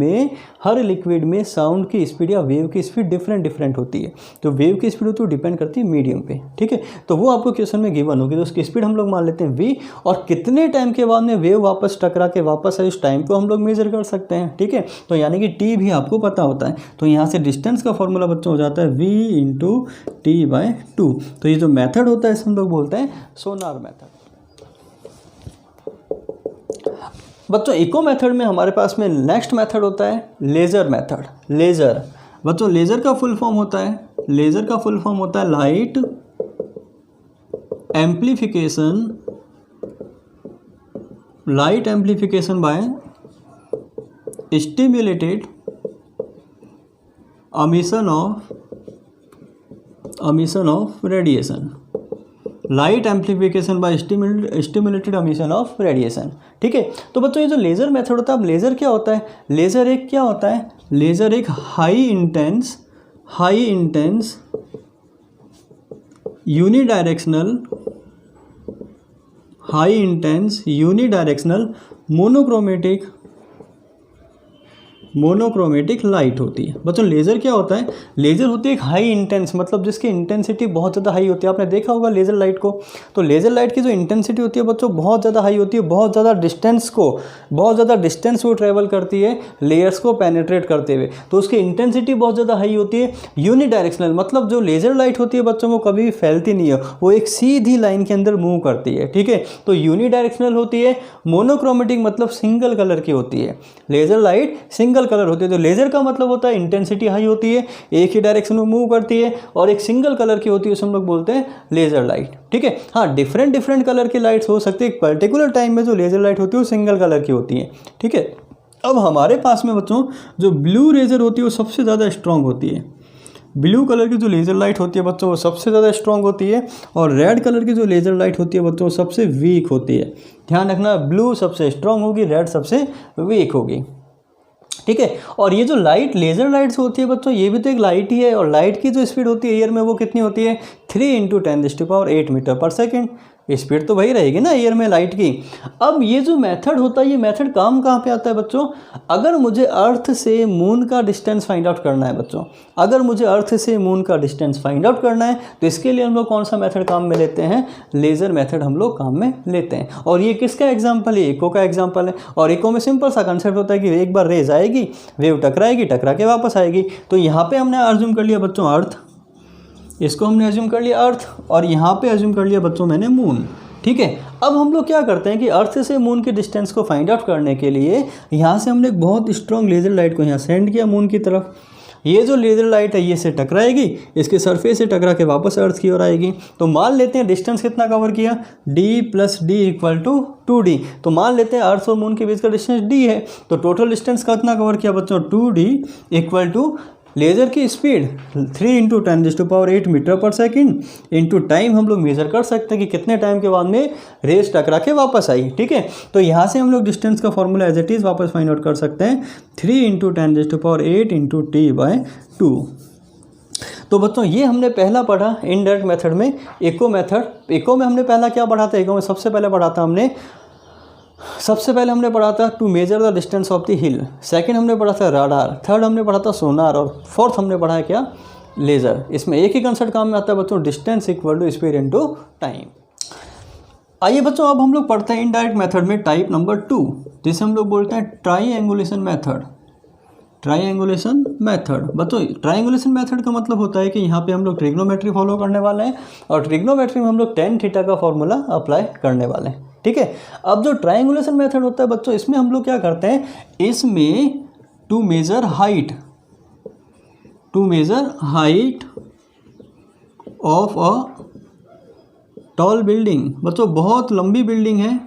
में साउंड की स्पीड या वेव की स्पीड डिफरेंट होती है। तो वेव की स्पीड तो डिपेंड करती है मीडियम पे, ठीक है। तो वो आपको क्वेश्चन में गिवन होगी, तो उसकी स्पीड हम लोग मान लेते हैं v, और कितने टाइम के बाद में वेव वापस टकरा के वापस है उस टाइम को हम लोग मेजर कर सकते हैं, ठीक है। तो यानी कि t भी आपको पता होता है। तो यहाँ से डिस्टेंस का फॉर्मूला बच्चों हो जाता है v × t/2। तो ये जो मेथड होता है इसे हम लोग बोलते हैं सोनार मेथड। बच्चों इको मेथड में हमारे पास में नेक्स्ट मेथड होता है लेज़र मेथड। लेज़र बच्चों, लेज़र का फुल फॉर्म होता है, लेज़र का फुल फॉर्म होता है light amplification by stimulated emission of radiation, light amplification by stimulated emission of radiation, ठीक है। तो बच्चों ये जो लेज़र मेथड होता है, अब लेज़र क्या होता है, लेज़र एक क्या होता है, लेज़र एक high intense unidirectional monochromatic monochromatic light होती है। बच्चों लेज़र क्या होता है? लेज़र होती है एक हाई इंटेंस, मतलब जिसकी इंटेंसिटी बहुत ज़्यादा हाई होती है। आपने देखा होगा लेज़र लाइट को। तो लेज़र लाइट की जो इंटेंसिटी होती है बच्चों बहुत ज़्यादा हाई होती है, बहुत ज़्यादा डिस्टेंस वो ट्रैवल करती है लेयर्स को पेनिट्रेट करते हुए, तो उसकी इंटेंसिटी बहुत ज़्यादा हाई होती है। यूनिडायरेक्शनल मतलब जो लेज़र लाइट होती है बच्चों वो कभी भी फैलती नहीं है, वो एक सीधी लाइन के अंदर मूव करती है, ठीक है। तो यूनिडायरेक्शनल होती है। मोनोक्रोमेटिक मतलब सिंगल कलर की होती है। लेज़र लाइट सिंगल कलर होती है। तो लेज़र का मतलब होता है इंटेंसिटी हाई होती है, एक ही डायरेक्शन में मूव करती है और एक सिंगल कलर की होती है, उसे हम लोग बोलते हैं लेज़र लाइट, ठीक है। हाँ, डिफरेंट कलर की लाइट्स हो सकती है। एक पर्टिकुलर टाइम में जो लेज़र लाइट होती है वो सिंगल कलर की होती है, ठीक है। अब हमारे पास में बच्चों जो ब्लू लेज़र होती है वो सबसे ज़्यादा स्ट्रॉन्ग होती है। ब्लू कलर की जो लेज़र लाइट होती है बच्चों वो सबसे ज़्यादा स्ट्रॉन्ग होती है, और रेड कलर की जो लेज़र लाइट होती है बच्चों वो सबसे वीक होती है। ध्यान रखना, ब्लू सबसे स्ट्रॉन्ग होगी, रेड सबसे वीक होगी, ठीक है। और ये जो लाइट लेज़र लाइट्स होती है बच्चों ये भी तो एक लाइट ही है, और लाइट की जो स्पीड होती है एयर में वो कितनी होती है? 3 × 10⁸ मीटर पर सेकेंड। स्पीड तो वही रहेगी ना एयर में लाइट की। अब ये जो मेथड होता है ये मेथड काम कहाँ पे आता है बच्चों? अगर मुझे अर्थ से मून का डिस्टेंस फाइंड आउट करना है बच्चों, अगर मुझे अर्थ से मून का डिस्टेंस फाइंड आउट करना है तो इसके लिए हम लोग कौन सा मेथड काम में लेते हैं? लेज़र मेथड हम लोग काम में लेते हैं। और ये किसका एग्जाम्पल है? इको का एग्जाम्पल है। और इको में सिंपल सा कंसेप्ट होता है कि एक बार रेज आएगी, वेव टकराएगी, टकरा के वापस आएगी। तो यहाँ पे हमने अज्यूम कर लिया बच्चों अर्थ, इसको हमने अज्यूम कर लिया अर्थ, और यहाँ पे अज्यूम कर लिया बच्चों मैंने मून, ठीक है। अब हम लोग क्या करते हैं कि अर्थ से मून के डिस्टेंस को फाइंड आउट करने के लिए यहाँ से हमने एक बहुत स्ट्रॉन्ग लेज़र लाइट को यहाँ सेंड किया मून की तरफ। ये जो लेज़र लाइट है ये से टकराएगी, इसके सरफेस से टकरा के वापस अर्थ की ओर आएगी। तो मान लेते हैं डिस्टेंस कितना कवर किया? d + d = 2d। तो मान लेते हैं अर्थ और मून के बीच का डिस्टेंस d है, तो टोटल डिस्टेंस कितना कवर किया बच्चों? 2d = लेज़र की speed 3 × 10⁸ metre per second into time हम लोग मेज़र कर सकते हैं कि कितने टाइम के बाद में रेस टकरा के वापस आई, ठीक है। तो यहाँ से हम लोग डिस्टेंस का फॉर्मूला एज इट इज़ वापस फाइंड आउट कर सकते हैं 3 × 10⁸ इंटू t/2। तो बच्चों ये हमने पहला पढ़ा इनडायरेक्ट मेथड में, इको मेथड। इको में हमने पहला क्या पढ़ा था? इको में सबसे पहले हमने पढ़ा था to measure the distance of the hill. Second हमने पढ़ा था राडार। थर्ड हमने पढ़ा था सोनार। और फोर्थ हमने पढ़ा है क्या? लेज़र। इसमें एक ही कंसेप्ट काम में आता है बच्चों, डिस्टेंस = स्पीड × टाइम। आइए बच्चों अब हम लोग पढ़ते हैं इनडायरेक्ट मेथड में टाइप नंबर 2, जिसे हम लोग बोलते हैं ट्राईएंगुलेशन मेथड। ट्राईएंगुलेशन मेथड बच्चों, ट्राईएंगुलेशन मेथड का मतलब होता है कि यहाँ पे हम लोग ट्रिग्नोमेट्री फॉलो करने वाले हैं, और ट्रिग्नोमेट्री में हम लोग tan थीटा का फॉर्मूला अप्लाई करने वाले हैं, ठीक है। अब जो ट्राईएंगुलेशन मेथड होता है बच्चों इसमें हम लोग क्या करते हैं? इसमें to measure height of a tall building, बच्चों बहुत लंबी बिल्डिंग है,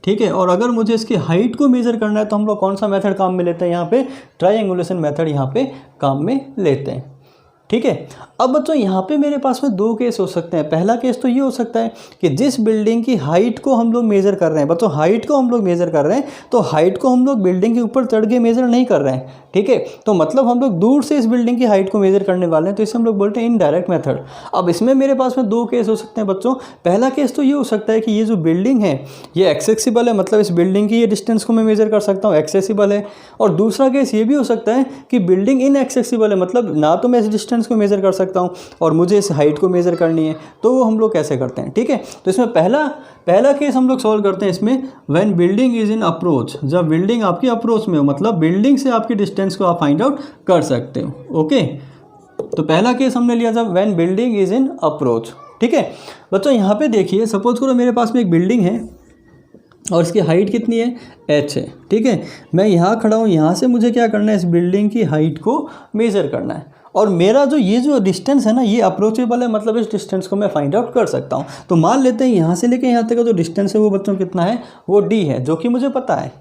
ठीक है। और अगर मुझे इसकी हाइट को मेज़र करना है तो हम लोग कौन सा मेथड काम में लेते हैं? यहाँ पे ट्राईएंगुलेशन मेथड यहाँ पे काम में लेते हैं, ठीक है। अब बच्चों यहाँ पे मेरे पास में दो केस हो सकते हैं। पहला केस तो ये हो सकता है कि जिस बिल्डिंग की हाइट को हम लोग मेज़र कर रहे हैं, बच्चों हाइट को हम लोग मेज़र कर रहे हैं, तो हाइट को हम लोग बिल्डिंग के ऊपर चढ़ के मेज़र नहीं कर रहे हैं, ठीक है। तो मतलब हम लोग दूर से इस बिल्डिंग की हाइट को मेज़र करने वाले हैं, तो इसे हम लोग बोलते हैं इनडायरेक्ट मेथड। अब इसमें मेरे पास में दो केस हो सकते हैं बच्चों। पहला केस तो ये हो सकता है कि ये जो बिल्डिंग है ये एक्सेसिबल है, मतलब इस बिल्डिंग की ये डिस्टेंस को मैं मेज़र कर सकता हूँ, एक्सेसिबल है। और दूसरा केस ये भी हो सकता है कि बिल्डिंग इनएक्सेसिबल है, मतलब ना तो मैं इस डिस्टेंस को मेज़र कर सकता हूँ और मुझे इस हाइट को मेज़र करनी है। तो वो हम लोग कैसे करते हैं, ठीक है। तो इसमें पहला केस हम लोग सॉल्व करते हैं इसमें, when building is in approach, जब बिल्डिंग आपकी अप्रोच में हो, मतलब बिल्डिंग से आपकी डिस्टेंस को आप फाइंड आउट कर सकते हो, ओके। तो पहला केस हमने लिया था when building is in approach, ठीक है। बच्चों यहाँ पे देखिए, सपोज करो मेरे पास में एक बिल्डिंग है और इसकी हाइट कितनी है? h है, ठीक है। मैं यहाँ खड़ा हूँ, यहाँ से मुझे क्या करना है? इस बिल्डिंग की हाइट को मेज़र करना है, और मेरा ये जो डिस्टेंस है ना ये अप्रोचेबल है, मतलब इस डिस्टेंस को मैं फाइंड आउट कर सकता हूँ। तो मान लेते हैं यहाँ से लेके यहाँ तक का जो डिस्टेंस है वो बच्चों कितना है? वो d है, जो कि मुझे पता है,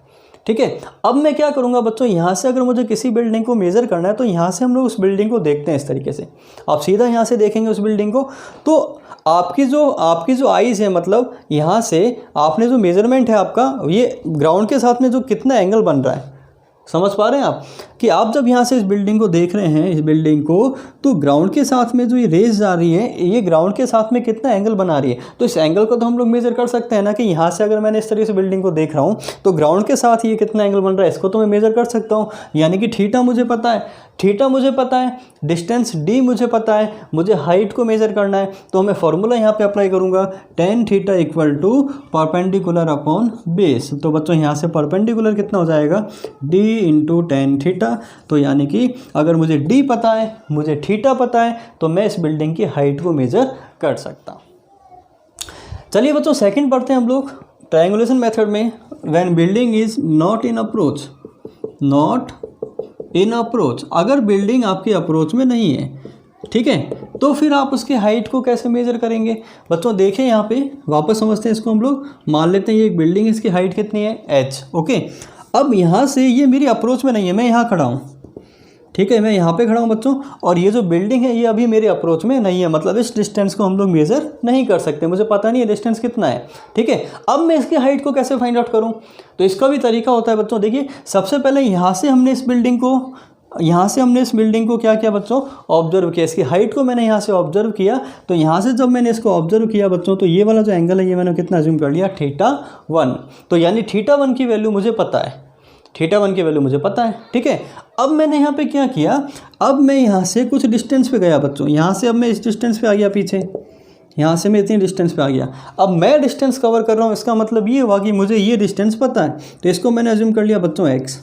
ठीक है। अब मैं क्या करूँगा बच्चों, यहाँ से अगर मुझे किसी बिल्डिंग को मेज़र करना है तो यहाँ से हम लोग उस बिल्डिंग को देखते हैं इस तरीके से। आप सीधा यहाँ से देखेंगे उस बिल्डिंग को, तो आपकी जो आईज़ है, मतलब यहाँ से आपने जो मेज़रमेंट है आपका, ये ग्राउंड के साथ में जो कितना एंगल बन रहा है, समझ पा रहे हैं आप कि आप जब यहाँ से इस बिल्डिंग को देख रहे हैं, इस बिल्डिंग को, तो ग्राउंड के साथ में जो ये रेज जा रही है, ये ग्राउंड के साथ में कितना एंगल बना रही है। तो इस एंगल को तो हम लोग मेजर कर सकते हैं ना, कि यहाँ से अगर मैंने इस तरीके से बिल्डिंग को देख रहा हूँ तो ग्राउंड के साथ ये कितना एंगल बन रहा है, इसको तो मैं मेजर कर सकता हूँ। यानी कि थीटा मुझे पता है, थीटा मुझे पता है, डिस्टेंस डी मुझे पता है, मुझे हाइट को मेजर करना है। तो मैं फॉर्मूला यहाँ पे अप्लाई करूँगा, tan theta equal to perpendicular upon base. तो बच्चों यहाँ से परपेंडिकुलर कितना हो जाएगा, d इंटू tan थीटा। तो यानी कि अगर मुझे d पता है, मुझे थीटा पता है, तो मैं इस बिल्डिंग की हाइट को मेजर कर सकता हूँ। चलिए बच्चों सेकंड पढ़ते हैं हम लोग ट्रायंगुलेशन मेथड में। When building is not in approach, not in approach, अगर बिल्डिंग आपकी अप्रोच में नहीं है, ठीक है, तो फिर आप उसकी हाइट को कैसे मेजर करेंगे। बच्चों देखें यहाँ पे, वापस समझते हैं इसको हम लोग। मान लेते हैं ये एक बिल्डिंग, इसकी हाइट कितनी है, h, ओके। अब यहाँ से ये मेरी अप्रोच में नहीं है, मैं यहाँ खड़ा हूँ, ठीक है, मैं यहाँ पे खड़ा हूँ बच्चों, और ये जो बिल्डिंग है ये अभी मेरे अप्रोच में नहीं है, मतलब इस डिस्टेंस को हम लोग मेज़र नहीं कर सकते, मुझे पता नहीं है डिस्टेंस कितना है, ठीक है। अब मैं इसकी हाइट को कैसे फाइंड आउट करूँ, तो इसका भी तरीका होता है बच्चों। देखिए सबसे पहले यहाँ से हमने इस बिल्डिंग को क्या किया बच्चों, ऑब्जर्व किया, इसकी हाइट को मैंने यहाँ से ऑब्जर्व किया। तो यहाँ से जब मैंने इसको ऑब्जर्व किया बच्चों, तो ये वाला जो एंगल है ये मैंने कितना अज्यूम कर लिया, θ1। तो यानी θ1 की वैल्यू मुझे पता है, θ1 की वैल्यू मुझे पता है, ठीक है। अब मैंने यहाँ पे क्या किया, अब मैं यहाँ से कुछ डिस्टेंस पे गया बच्चों, यहाँ से अब मैं इस डिस्टेंस पे आ गया पीछे, यहाँ से मैं इतनी डिस्टेंस पे आ गया। अब मैं डिस्टेंस कवर कर रहा हूँ, इसका मतलब ये हुआ कि मुझे ये डिस्टेंस पता है, तो इसको मैंने अज्यूम कर लिया बच्चों x।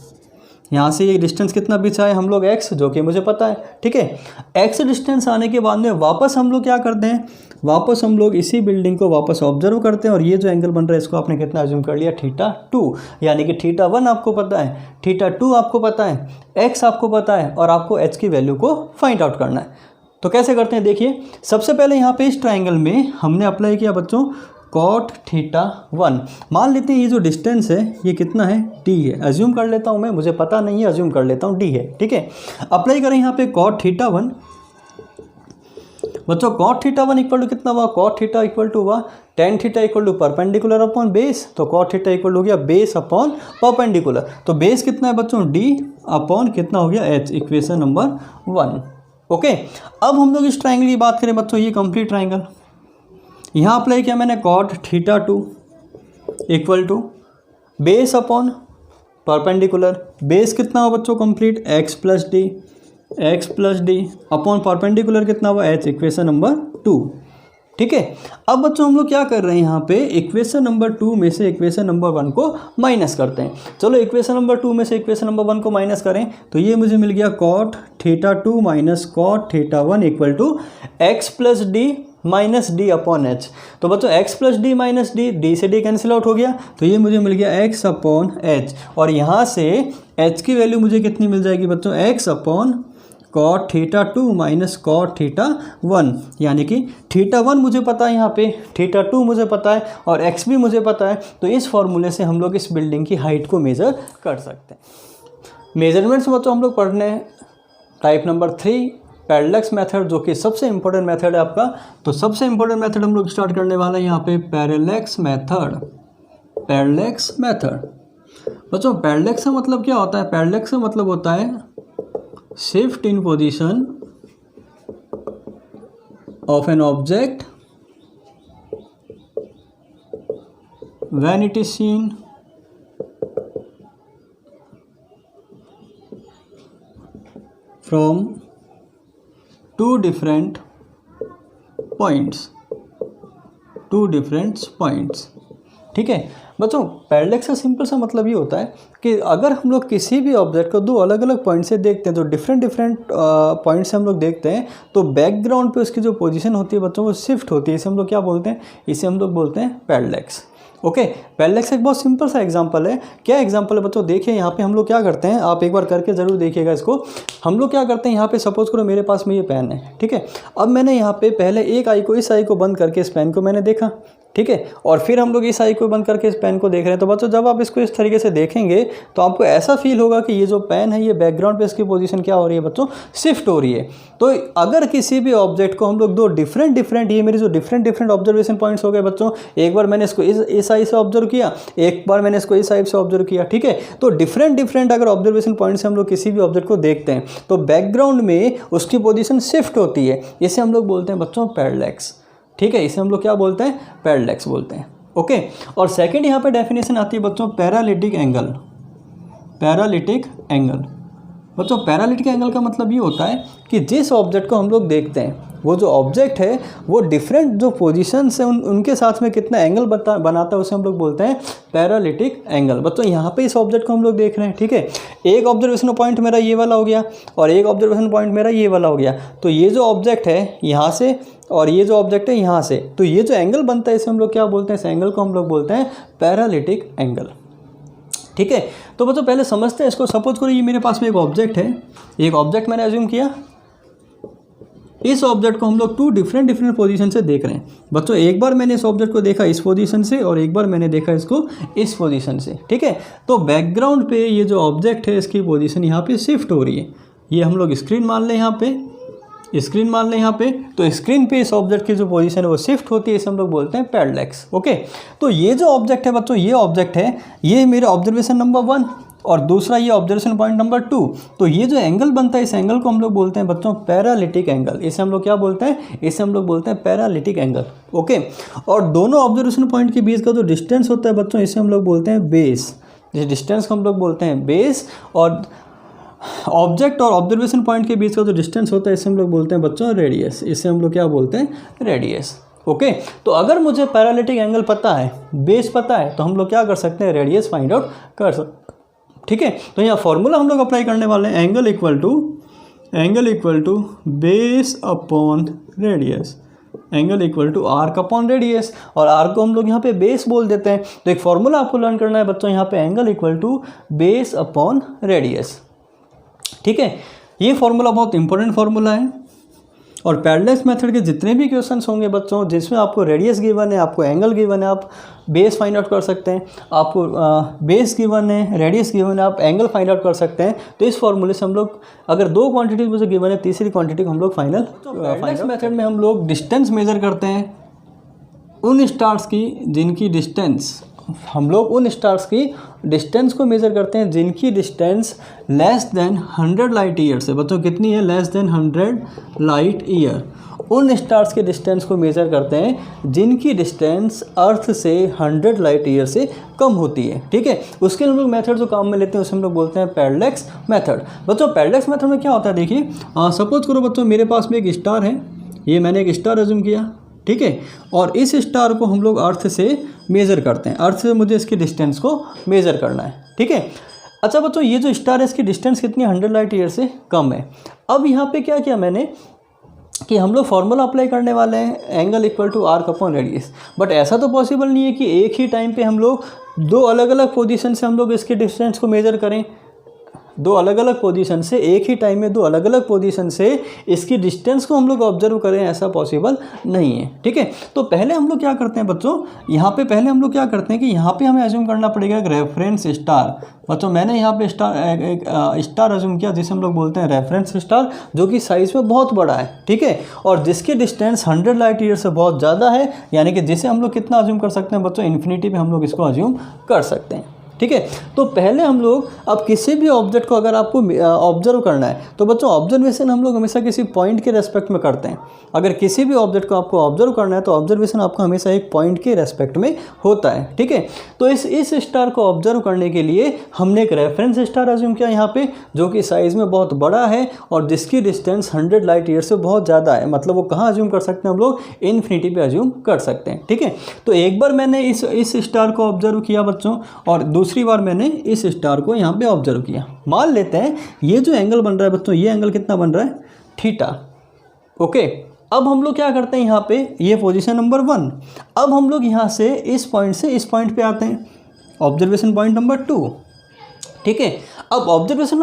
यहाँ से ये डिस्टेंस कितना पीछा है हम लोग x, जो कि मुझे पता है, ठीक है। x डिस्टेंस आने के बाद में वापस हम लोग क्या करते हैं, वापस हम लोग इसी बिल्डिंग को वापस ऑब्जर्व करते हैं, और ये जो एंगल बन रहा है इसको आपने कितना अज्यूम कर लिया, θ2। यानी कि θ1 आपको पता है, θ2 आपको पता है, x आपको पता है, और आपको h की वैल्यू को फाइंड आउट करना है। तो कैसे करते हैं, देखिए सबसे पहले यहाँ पे इस ट्राइंगल में हमने अप्लाई किया बच्चों cot θ1। मान लेते हैं ये जो डिस्टेंस है ये कितना है, d है, अज्यूम कर लेता हूँ मैं, मुझे पता नहीं है, अज्यूम कर लेता हूँ d है, ठीक है। अप्लाई करें यहाँ पे cot θ1 बच्चों, cot θ1 इक्वल टू कितना हुआ, cot θ इक्वल टू हुआ tan θ equal to perpendicular upon base. तो cot θ इक्वल हो गया बेस अपॉन परपेंडिकुलर। तो बेस कितना है बच्चों, d अपॉन कितना हो गया h, इक्वेशन नंबर 1, ओके। अब हम लोग इस ट्राइंगल की बात करें बच्चों, ये कंप्लीट ट्राइंगल, यहाँ अप्लाई किया मैंने cot θ2 equal to base upon perpendicular. Base कितना हुआ बच्चों complete, x plus D upon perpendicular कितना हुआ h, इक्वेशन नंबर 2, ठीक है। अब बच्चों हम लोग क्या कर रहे हैं, यहाँ पे इक्वेशन नंबर 2 में से इक्वेशन नंबर 1 को माइनस करते हैं। चलो इक्वेशन नंबर 2 में से इक्वेशन नंबर 1 को माइनस करें, तो ये मुझे मिल गया cot θ2 minus cot θ1 equal to x plus D minus D upon H. तो बच्चों x plus D minus D, D से डी कैंसिल आउट हो गया, तो ये मुझे मिल गया x अपॉन एच, और यहाँ से h की वैल्यू मुझे कितनी मिल जाएगी बच्चों, x upon cot θ2 minus cot θ1। यानी कि θ1 मुझे पता है, यहाँ पे θ2 मुझे पता है, और x भी मुझे पता है। तो इस फॉर्मूले से हम लोग इस बिल्डिंग की हाइट को मेज़र कर सकते हैं। मेजरमेंट्स बच्चों हम लोग पढ़ने टाइप नंबर 3 पैरेलैक्स मेथड, जो कि सबसे इंपॉर्टेंट मेथड है आपका। तो सबसे इंपॉर्टेंट मेथड हम लोग स्टार्ट करने वाले हैं यहाँ पे पैरेलैक्स मेथड। पैरेलैक्स मेथड बच्चों, पैरेलैक्स का मतलब क्या होता है, पैरेलैक्स का मतलब होता है shift in position of an object when it is seen from two different points, ठीक है बच्चों। पैरेलैक्स का सिंपल सा मतलब ये होता है कि अगर हम लोग किसी भी ऑब्जेक्ट को दो अलग अलग पॉइंट से देखते हैं, तो डिफरेंट पॉइंट से हम लोग देखते हैं, तो बैकग्राउंड पे उसकी जो पोजीशन होती है बच्चों वो शिफ्ट होती है। इसे हम लोग क्या बोलते हैं, इसे हम लोग बोलते हैं पैरेलैक्स, ओके। पैरेलैक्स एक बहुत सिंपल सा एग्जांपल है। क्या एग्जांपल है बच्चों, देखिए यहाँ पे हम लोग क्या करते हैं, आप एक बार करके ज़रूर देखिएगा इसको। हम लोग क्या करते हैं, यहाँ पे सपोज करो मेरे पास में ये पेन है, ठीक है। अब मैंने यहाँ पे पहले एक आई को, इस आई को बंद करके इस पेन को मैंने देखा, ठीक है। और फिर हम लोग इस आई को बंद करके इस पेन को देख रहे हैं। तो बच्चों जब आप इसको इस तरीके से देखेंगे तो आपको ऐसा फील होगा कि ये जो पेन है ये बैकग्राउंड पे इसकी पोजीशन क्या हो रही है बच्चों, शिफ्ट हो रही है। तो अगर किसी भी ऑब्जेक्ट को हम लोग दो डिफरेंट ये मेरी जो डिफरेंट ऑब्जर्वेशन पॉइंट्स हो गए बच्चों, एक बार मैंने इसको इस आई से ऑब्जर्व किया, एक बार मैंने इसको इस आई से ऑब्जर्व किया, ठीक है। तो डिफरेंट अगर ऑब्जर्वेशन पॉइंट से हम लोग किसी भी ऑब्जेक्ट को देखते हैं तो बैकग्राउंड में उसकी पोजीशन शिफ्ट होती है। इसे हम लोग बोलते हैं बच्चों पैरेलैक्स, ठीक है। इसे हम लोग क्या बोलते हैं, पैरेलैक्स बोलते हैं, ओके। और सेकंड यहाँ पे डेफिनेशन आती है बच्चों पैरालिटिक एंगल। पैरालिटिक एंगल बच्चों, पैरालिटिक एंगल का मतलब ये होता है कि जिस ऑब्जेक्ट को हम लोग देखते हैं वो जो ऑब्जेक्ट है वो डिफरेंट जो पोजीशंस है उनके साथ में कितना एंगल बनाता है उसे हम लोग बोलते हैं पैरालिटिक एंगल। बच्चों यहाँ पे इस ऑब्जेक्ट को हम लोग देख रहे हैं, ठीक है। एक ऑब्जर्वेशन पॉइंट मेरा ये वाला हो गया और एक ऑब्जर्वेशन पॉइंट मेरा ये वाला हो गया। तो ये जो ऑब्जेक्ट है यहाँ से और ये जो ऑब्जेक्ट है यहाँ से, तो ये जो एंगल बनता है इसे हम लोग क्या बोलते हैं, इस एंगल को हम लोग बोलते हैं पैरालिटिक एंगल, ठीक है। तो बच्चों पहले समझते हैं इसको। सपोज करो ये मेरे पास में एक ऑब्जेक्ट है, एक ऑब्जेक्ट मैंने अज्यूम किया, इस ऑब्जेक्ट को हम लोग टू डिफरेंट पोजीशन से देख रहे हैं। बच्चों एक बार मैंने इस ऑब्जेक्ट को देखा इस पोजीशन से और एक बार मैंने देखा इसको इस पोजीशन से, ठीक है। तो बैकग्राउंड पे ये जो ऑब्जेक्ट है इसकी पोजीशन यहाँ पे शिफ्ट हो रही है। ये हम लोग स्क्रीन मान लें, यहाँ पे स्क्रीन मान लें यहाँ पे। तो स्क्रीन पे इस ऑब्जेक्ट की जो पोजीशन है वो शिफ्ट होती है, इसे हम लोग बोलते हैं पैरेलैक्स, ओके। तो ये जो ऑब्जेक्ट है बच्चों, ये ऑब्जेक्ट है, ये मेरा ऑब्जर्वेशन नंबर 1 और दूसरा ये ऑब्जर्वेशन पॉइंट नंबर 2। तो ये जो एंगल बनता है इस एंगल को हम लोग बोलते हैं बच्चों पैरालिटिक एंगल। इसे हम लोग क्या बोलते हैं, इसे हम लोग बोलते हैं पैरालिटिक एंगल, ओके। और दोनों ऑब्जर्वेशन पॉइंट के बीच का जो डिस्टेंस होता है बच्चों, इसे हम लोग बोलते हैं बेस। इस डिस्टेंस को हम लोग बोलते हैं बेस। और ऑब्जेक्ट और ऑब्जर्वेशन पॉइंट के बीच का जो डिस्टेंस होता है इसे हम लोग बोलते हैं बच्चों रेडियस। इसे हम लोग क्या बोलते हैं, रेडियस, ओके। तो अगर मुझे पैरालिटिक एंगल पता है, बेस पता है, तो हम लोग क्या कर सकते हैं, रेडियस फाइंड आउट कर सकते, ठीक है। तो यहाँ फॉर्मूला हम लोग अप्लाई करने वाले हैं, angle equal to base upon radius, angle equal to arc upon radius. और आर्क को हम लोग यहाँ पे बेस बोल देते हैं। तो एक फॉर्मूला आपको लर्न करना है बच्चों, यहाँ पे angle equal to base upon radius, ठीक है। ये फॉर्मूला बहुत इंपॉर्टेंट फॉर्मूला है। और पैरेलैक्स मेथड के जितने भी क्वेश्चंस होंगे बच्चों जिसमें आपको रेडियस गिवन है, आपको एंगल गिवन है, आप बेस फाइंड आउट कर सकते हैं, आपको बेस गिवन है, रेडियस गिवन है, आप एंगल फाइंड आउट कर सकते हैं। तो इस फॉर्मूले से हम लोग अगर दो क्वांटिटी मुझे गिवन है, तीसरी क्वांटिटी को हम लोग फाइनल पैरेलैक्स मेथड में हम लोग डिस्टेंस मेजर करते हैं उन स्टार्स की जिनकी डिस्टेंस, हम लोग उन स्टार्स की डिस्टेंस को मेज़र करते हैं जिनकी distance less than 100 light year से, बच्चों कितनी है, लेस देन 100 लाइट ईयर। उन स्टार्स के डिस्टेंस को मेज़र करते हैं जिनकी डिस्टेंस अर्थ से 100 लाइट ईयर से कम होती है, ठीक है। उसके हम लोग मेथड जो काम में लेते हैं उसे हम लोग बोलते हैं पैरेलैक्स मेथड। बच्चों पैरेलैक्स मेथड में क्या होता है, देखिए सपोज करो बच्चों मेरे पास में एक स्टार है, ये मैंने एक स्टार अज्यूम किया, ठीक है। और इस स्टार को हम लोग अर्थ से मेज़र करते हैं, अर्थ से मुझे इसकी डिस्टेंस को मेज़र करना है, ठीक है। अच्छा बच्चों ये जो स्टार है इसकी डिस्टेंस कितनी, 100 लाइट ईयर से कम है। अब यहाँ पे क्या किया मैंने कि हम लोग फार्मूला अप्लाई करने वाले हैं angle equal to arc upon radius. But ऐसा तो पॉसिबल नहीं है कि एक ही टाइम पे हम लोग दो अलग अलग पोजीशन से हम लोग इसके डिस्टेंस को मेज़र करें। दो अलग अलग पोजीशन से, एक ही टाइम में दो अलग अलग पोजीशन से इसकी डिस्टेंस को हम लोग ऑब्जर्व करें, ऐसा पॉसिबल नहीं है, ठीक है। तो पहले हम लोग क्या करते हैं बच्चों, यहाँ पे पहले हम लोग क्या करते हैं कि यहाँ पे हमें अज्यूम करना पड़ेगा एक रेफरेंस स्टार। बच्चों मैंने यहाँ पे स्टार अज्यूम किया जिसे हम लोग बोलते हैं रेफरेंस स्टार, जो कि साइज़ में बहुत बड़ा है, ठीक है। और जिसकी डिस्टेंस 100 लाइट ईयर से बहुत ज़्यादा है, यानी कि जिसे हम लोग कितना अज्यूम कर सकते हैं बच्चों, इन्फिनिटी पे हम लोग इसको अज्यूम कर सकते हैं, ठीक है। तो पहले हम लोग अब किसी भी ऑब्जेक्ट को अगर आपको ऑब्जर्व करना है तो बच्चों ऑब्जर्वेशन हम लोग हमेशा किसी पॉइंट के रेस्पेक्ट में करते हैं। अगर किसी भी ऑब्जेक्ट को आपको ऑब्जर्व करना है तो ऑब्जर्वेशन आपका हमेशा एक पॉइंट के रेस्पेक्ट में होता है, ठीक है। तो इस स्टार को ऑब्जर्व करने के लिए हमने एक रेफरेंस स्टार अज्यूम किया यहाँ पे, जो कि साइज़ में बहुत बड़ा है और जिसकी डिस्टेंस 100 लाइट ईयर से बहुत ज़्यादा है। मतलब वो कहाँ अज्यूम कर सकते हैं हम लोग, इन्फिनिटी पे अज्यूम कर सकते हैं, ठीक है। तो एक बार मैंने इस स्टार को ऑब्जर्व किया बच्चों और दूसरी बार मैंने इस स्टार को यहाँ पे ऑब्जर्व किया। मान लेते हैं ये जो एंगल बन रहा है बच्चों, ये एंगल कितना बन रहा है, थीटा, ओके। अब हम लोग क्या करते हैं, यहाँ पे ये पोजीशन नंबर 1। अब हम लोग यहाँ से इस पॉइंट पे आते हैं, ऑब्जर्वेशन पॉइंट नंबर 2, ठीक है। अब ऑब्जर्वेशन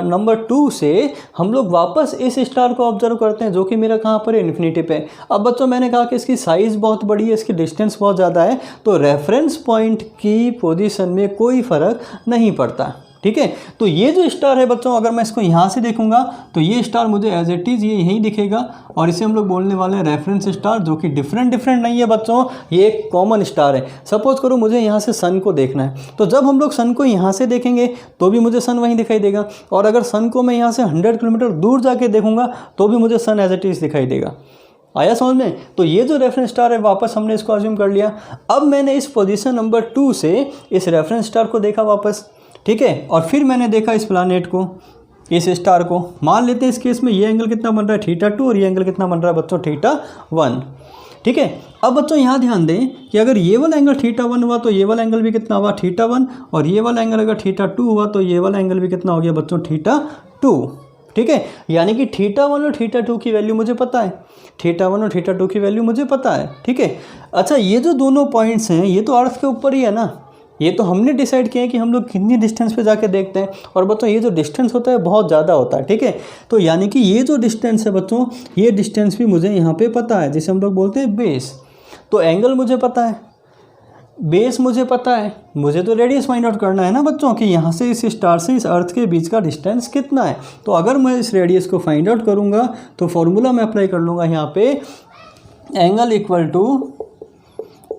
नंबर 2 से हम लोग वापस इस स्टार को ऑब्जर्व करते हैं जो कि मेरा कहाँ पर है, इन्फिनिटी पे। अब बच्चों मैंने कहा कि इसकी साइज़ बहुत बड़ी है, इसकी डिस्टेंस बहुत ज़्यादा है, तो रेफरेंस पॉइंट की पोजीशन में कोई फ़र्क नहीं पड़ता, ठीक है। तो ये जो स्टार है बच्चों, अगर मैं इसको यहाँ से देखूंगा तो ये स्टार मुझे एज इट इज़ ये यहीं दिखेगा, और इसे हम लोग बोलने वाले हैं रेफरेंस स्टार, जो कि डिफरेंट नहीं है बच्चों, ये एक कॉमन स्टार है। सपोज करो मुझे यहाँ से सन को देखना है, तो जब हम लोग सन को यहाँ से देखेंगे तो भी मुझे सन वहीं दिखाई देगा, और अगर सन को मैं यहाँ से 100 किलोमीटर दूर जाके देखूंगा तो भी मुझे सन एज इट इज़ दिखाई देगा। आया समझ में? तो ये जो रेफरेंस स्टार है वापस हमने इसको अज्यूम कर लिया। अब मैंने इस पोजीशन नंबर 2 से इस रेफरेंस स्टार को देखा वापस, ठीक है, और फिर मैंने देखा इस प्लानेट को, इस स्टार को। मान लेते हैं इस केस में ये एंगल कितना बन रहा है, θ2, और ये एंगल कितना बन रहा है बच्चों, θ1, ठीक है। अब बच्चों यहाँ ध्यान दें कि अगर ये वाला एंगल θ1 हुआ तो ये वाला एंगल भी कितना हुआ, θ1, और ये वाला एंगल अगर θ2 हुआ तो ये वाला एंगल भी कितना हो गया बच्चों, θ2, ठीक है। यानी कि θ1 और θ2 की वैल्यू मुझे पता है, θ1 और θ2 की वैल्यू मुझे पता है, ठीक है। अच्छा, ये जो दोनों पॉइंट्स हैं ये तो अर्थ के ऊपर ही है ना, ये तो हमने डिसाइड किया है कि हम लोग कितनी डिस्टेंस पे जाके देखते हैं, और बच्चों ये जो डिस्टेंस होता है बहुत ज़्यादा होता है, ठीक है। तो यानी कि ये जो डिस्टेंस है बच्चों, ये डिस्टेंस भी मुझे यहाँ पे पता है, जिसे हम लोग बोलते हैं बेस। तो एंगल मुझे पता है, बेस मुझे पता है, मुझे तो रेडियस फाइंड आउट करना है ना बच्चों कि यहाँ से इस स्टार से इस अर्थ के बीच का डिस्टेंस कितना है। तो अगर मैं इस रेडियस को फाइंड आउट करूँगा तो फॉर्मूला मैं अप्लाई कर लूँगा यहाँ पे, angle equal to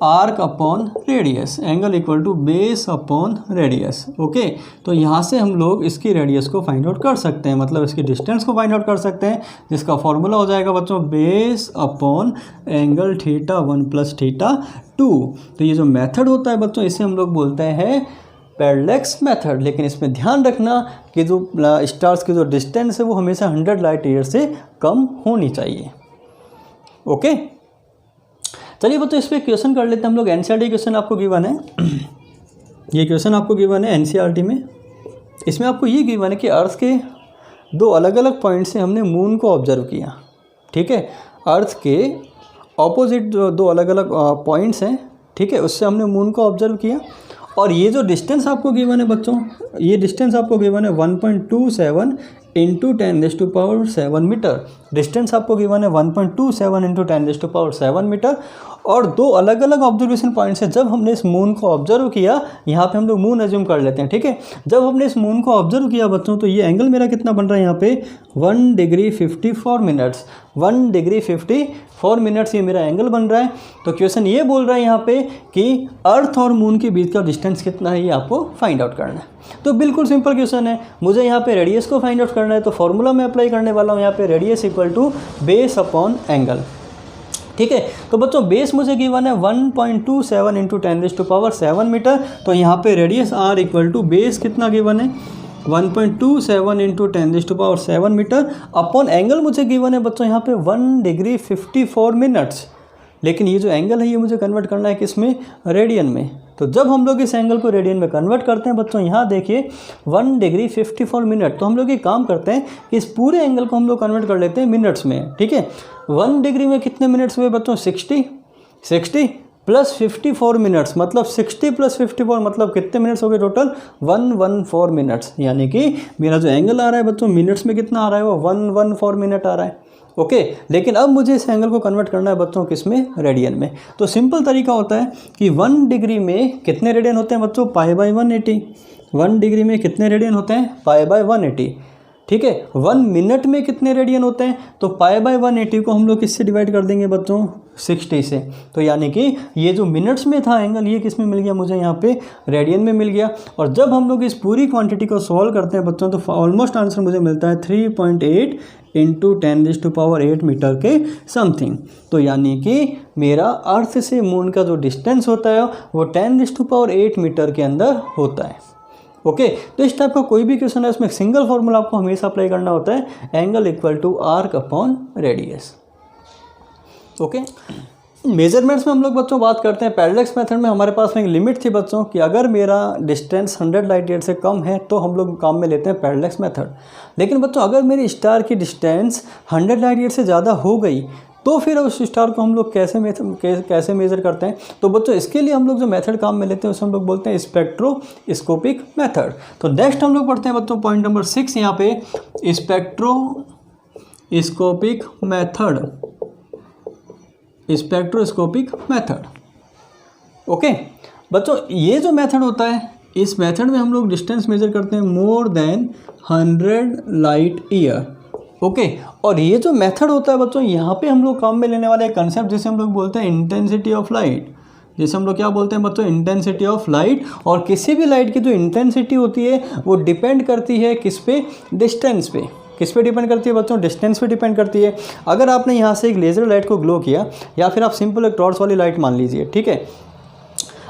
arc upon radius, angle equal to base upon radius, okay. तो यहाँ से हम लोग इसकी रेडियस को फाइंड आउट कर सकते हैं, मतलब इसकी डिस्टेंस को फाइंड आउट कर सकते हैं, जिसका फॉर्मूला हो जाएगा बच्चों बेस अपॉन एंगल θ1 प्लस θ2। तो ये जो मेथड होता है बच्चों, इसे हम लोग बोलते हैं पैरेलैक्स मेथड। लेकिन इसमें ध्यान रखना कि जो स्टार्स की जो डिस्टेंस है वो हमेशा 100 लाइट ईयर से कम होनी चाहिए, ओके। चलिए बच्चों इस पर क्वेश्चन कर लेते हैं हम लोग। एनसीईआरटी क्वेश्चन आपको गिवन है, ये क्वेश्चन आपको गिवन है एनसीईआरटी में। इसमें आपको ये गिवन है कि अर्थ के दो अलग अलग पॉइंट से हमने मून को ऑब्जर्व किया, ठीक है। अर्थ के ऑपोजिट जो दो अलग अलग पॉइंट्स हैं, ठीक है, उससे हमने मून को ऑब्जर्व किया, और ये जो डिस्टेंस आपको गिवन है बच्चों, ये डिस्टेंस आपको गिवन है 1.27 इंटू 10⁻⁷ मीटर। डिस्टेंस आपको गिवन है 1.27 इंटू 10⁻⁷ मीटर, और दो अलग अलग ऑब्जर्वेशन पॉइंट्स है। जब हमने इस मून को ऑब्जर्व किया, यहाँ पे हम लोग मून एज्यूम कर लेते हैं, ठीक है। जब हमने इस मून को ऑब्जर्व किया बच्चों, तो ये एंगल मेरा कितना बन रहा है यहाँ पे 1 डिग्री 54 मिनट्स, 1 डिग्री 54 मिनट्स ये मेरा एंगल बन रहा है। तो क्वेश्चन ये बोल रहा है यहाँ पे कि अर्थ और मून के बीच का डिस्टेंस कितना है, ये आपको फाइंड आउट करना है। तो बिल्कुल सिंपल क्वेश्चन है, मुझे यहाँ पे रेडियस को फाइंड आउट करना है, तो फॉर्मूला मैं अप्लाई करने वाला हूँ यहाँ पे, radius equal to base upon angle, ठीक है। तो बच्चों बेस मुझे गिवन है 1.27 इंटू 10⁻⁷ मीटर, तो यहाँ पे radius R equal to base कितना गिवन है 1.27 इंटू 10⁻⁷ मीटर, अपॉन एंगल मुझे गिवन है बच्चों यहाँ पे 1 डिग्री 54 मिनट्स। लेकिन ये जो एंगल है ये मुझे कन्वर्ट करना है किसमें, रेडियन में। तो जब हम लोग इस एंगल को रेडियन में कन्वर्ट करते हैं बच्चों, यहाँ देखिए 1 डिग्री 54 मिनट, तो हम लोग ये काम करते हैं कि इस पूरे एंगल को हम लोग कन्वर्ट कर लेते हैं मिनट्स में, ठीक है। 1 डिग्री में कितने मिनट्स हुए बच्चों, 60 प्लस 54 मिनट्स, मतलब 60 प्लस 54 मतलब कितने मिनट्स हो गए टोटल, 114 मिनट्स। यानी कि मेरा जो एंगल आ रहा है बच्चों मिनट्स में कितना आ रहा है, वो 114 मिनट आ रहा है, ओके। लेकिन अब मुझे इस एंगल को कन्वर्ट करना है बच्चों किसमें, रेडियन में। तो सिंपल तरीका होता है कि 1 डिग्री में कितने रेडियन होते हैं बच्चों, π/180। 1 डिग्री में कितने रेडियन होते हैं, π/180, ठीक है। 1 मिनट में कितने रेडियन होते हैं, तो π/180 को हम लोग किससे डिवाइड कर देंगे बच्चों, 60 से। तो यानी कि ये जो मिनट्स में था एंगल, ये किस में मिल गया मुझे, यहाँ पे रेडियन में मिल गया। और जब हम लोग इस पूरी क्वांटिटी को सॉल्व करते हैं बच्चों, तो ऑलमोस्ट आंसर मुझे मिलता है 3.8 इंटू 10⁸ मीटर के समथिंग। तो यानी कि मेरा अर्थ से मून का जो डिस्टेंस होता है वो 10⁸ मीटर के अंदर होता है, ओके। तो इस टाइप का कोई भी क्वेश्चन है, इसमें सिंगल फॉर्मूला आपको हमेशा अप्लाई करना होता है, angle equal to arc upon radius, okay. Measurements में हम लोग बच्चों बात करते हैं पैरेलैक्स मेथड में। हमारे पास में एक लिमिट थी बच्चों कि अगर मेरा डिस्टेंस 100 लाइट ईयर से कम है तो हम लोग काम में लेते हैं पैरेलैक्स मेथड। लेकिन बच्चों अगर मेरी स्टार की डिस्टेंस 100 लाइट ईयर से ज़्यादा हो गई तो फिर उस स्टार को हम लोग कैसे मेज़र करते हैं। तो बच्चों इसके लिए हम लोग जो मेथड काम में लेते हैं उसे हम लोग बोलते हैं स्पेक्ट्रोस्कोपिक मेथड। तो नेक्स्ट हम लोग पढ़ते हैं बच्चों पॉइंट नंबर 6 यहाँ पे स्पेक्ट्रोस्कोपिक मेथड। ओके बच्चों, ये जो मेथड होता है, इस मेथड में हम लोग डिस्टेंस मेजर करते हैं more than 100 light year. Okay, और ये जो मेथड होता है बच्चों, यहाँ पे हम लोग काम में लेने वाले कंसेप्ट जिसे हम लोग बोलते हैं इंटेंसिटी ऑफ लाइट। जैसे हम लोग क्या बोलते हैं बच्चों, इंटेंसिटी ऑफ लाइट। और किसी भी लाइट की जो इंटेंसिटी होती है वो डिपेंड करती है किस पे, डिस्टेंस पे। किस पे डिपेंड करती है बच्चों, डिस्टेंस पे डिपेंड करती है। अगर आपने यहाँ से एक लेज़र लाइट को ग्लो किया, या फिर आप सिंपल एक टॉर्च वाली लाइट मान लीजिए, ठीक है।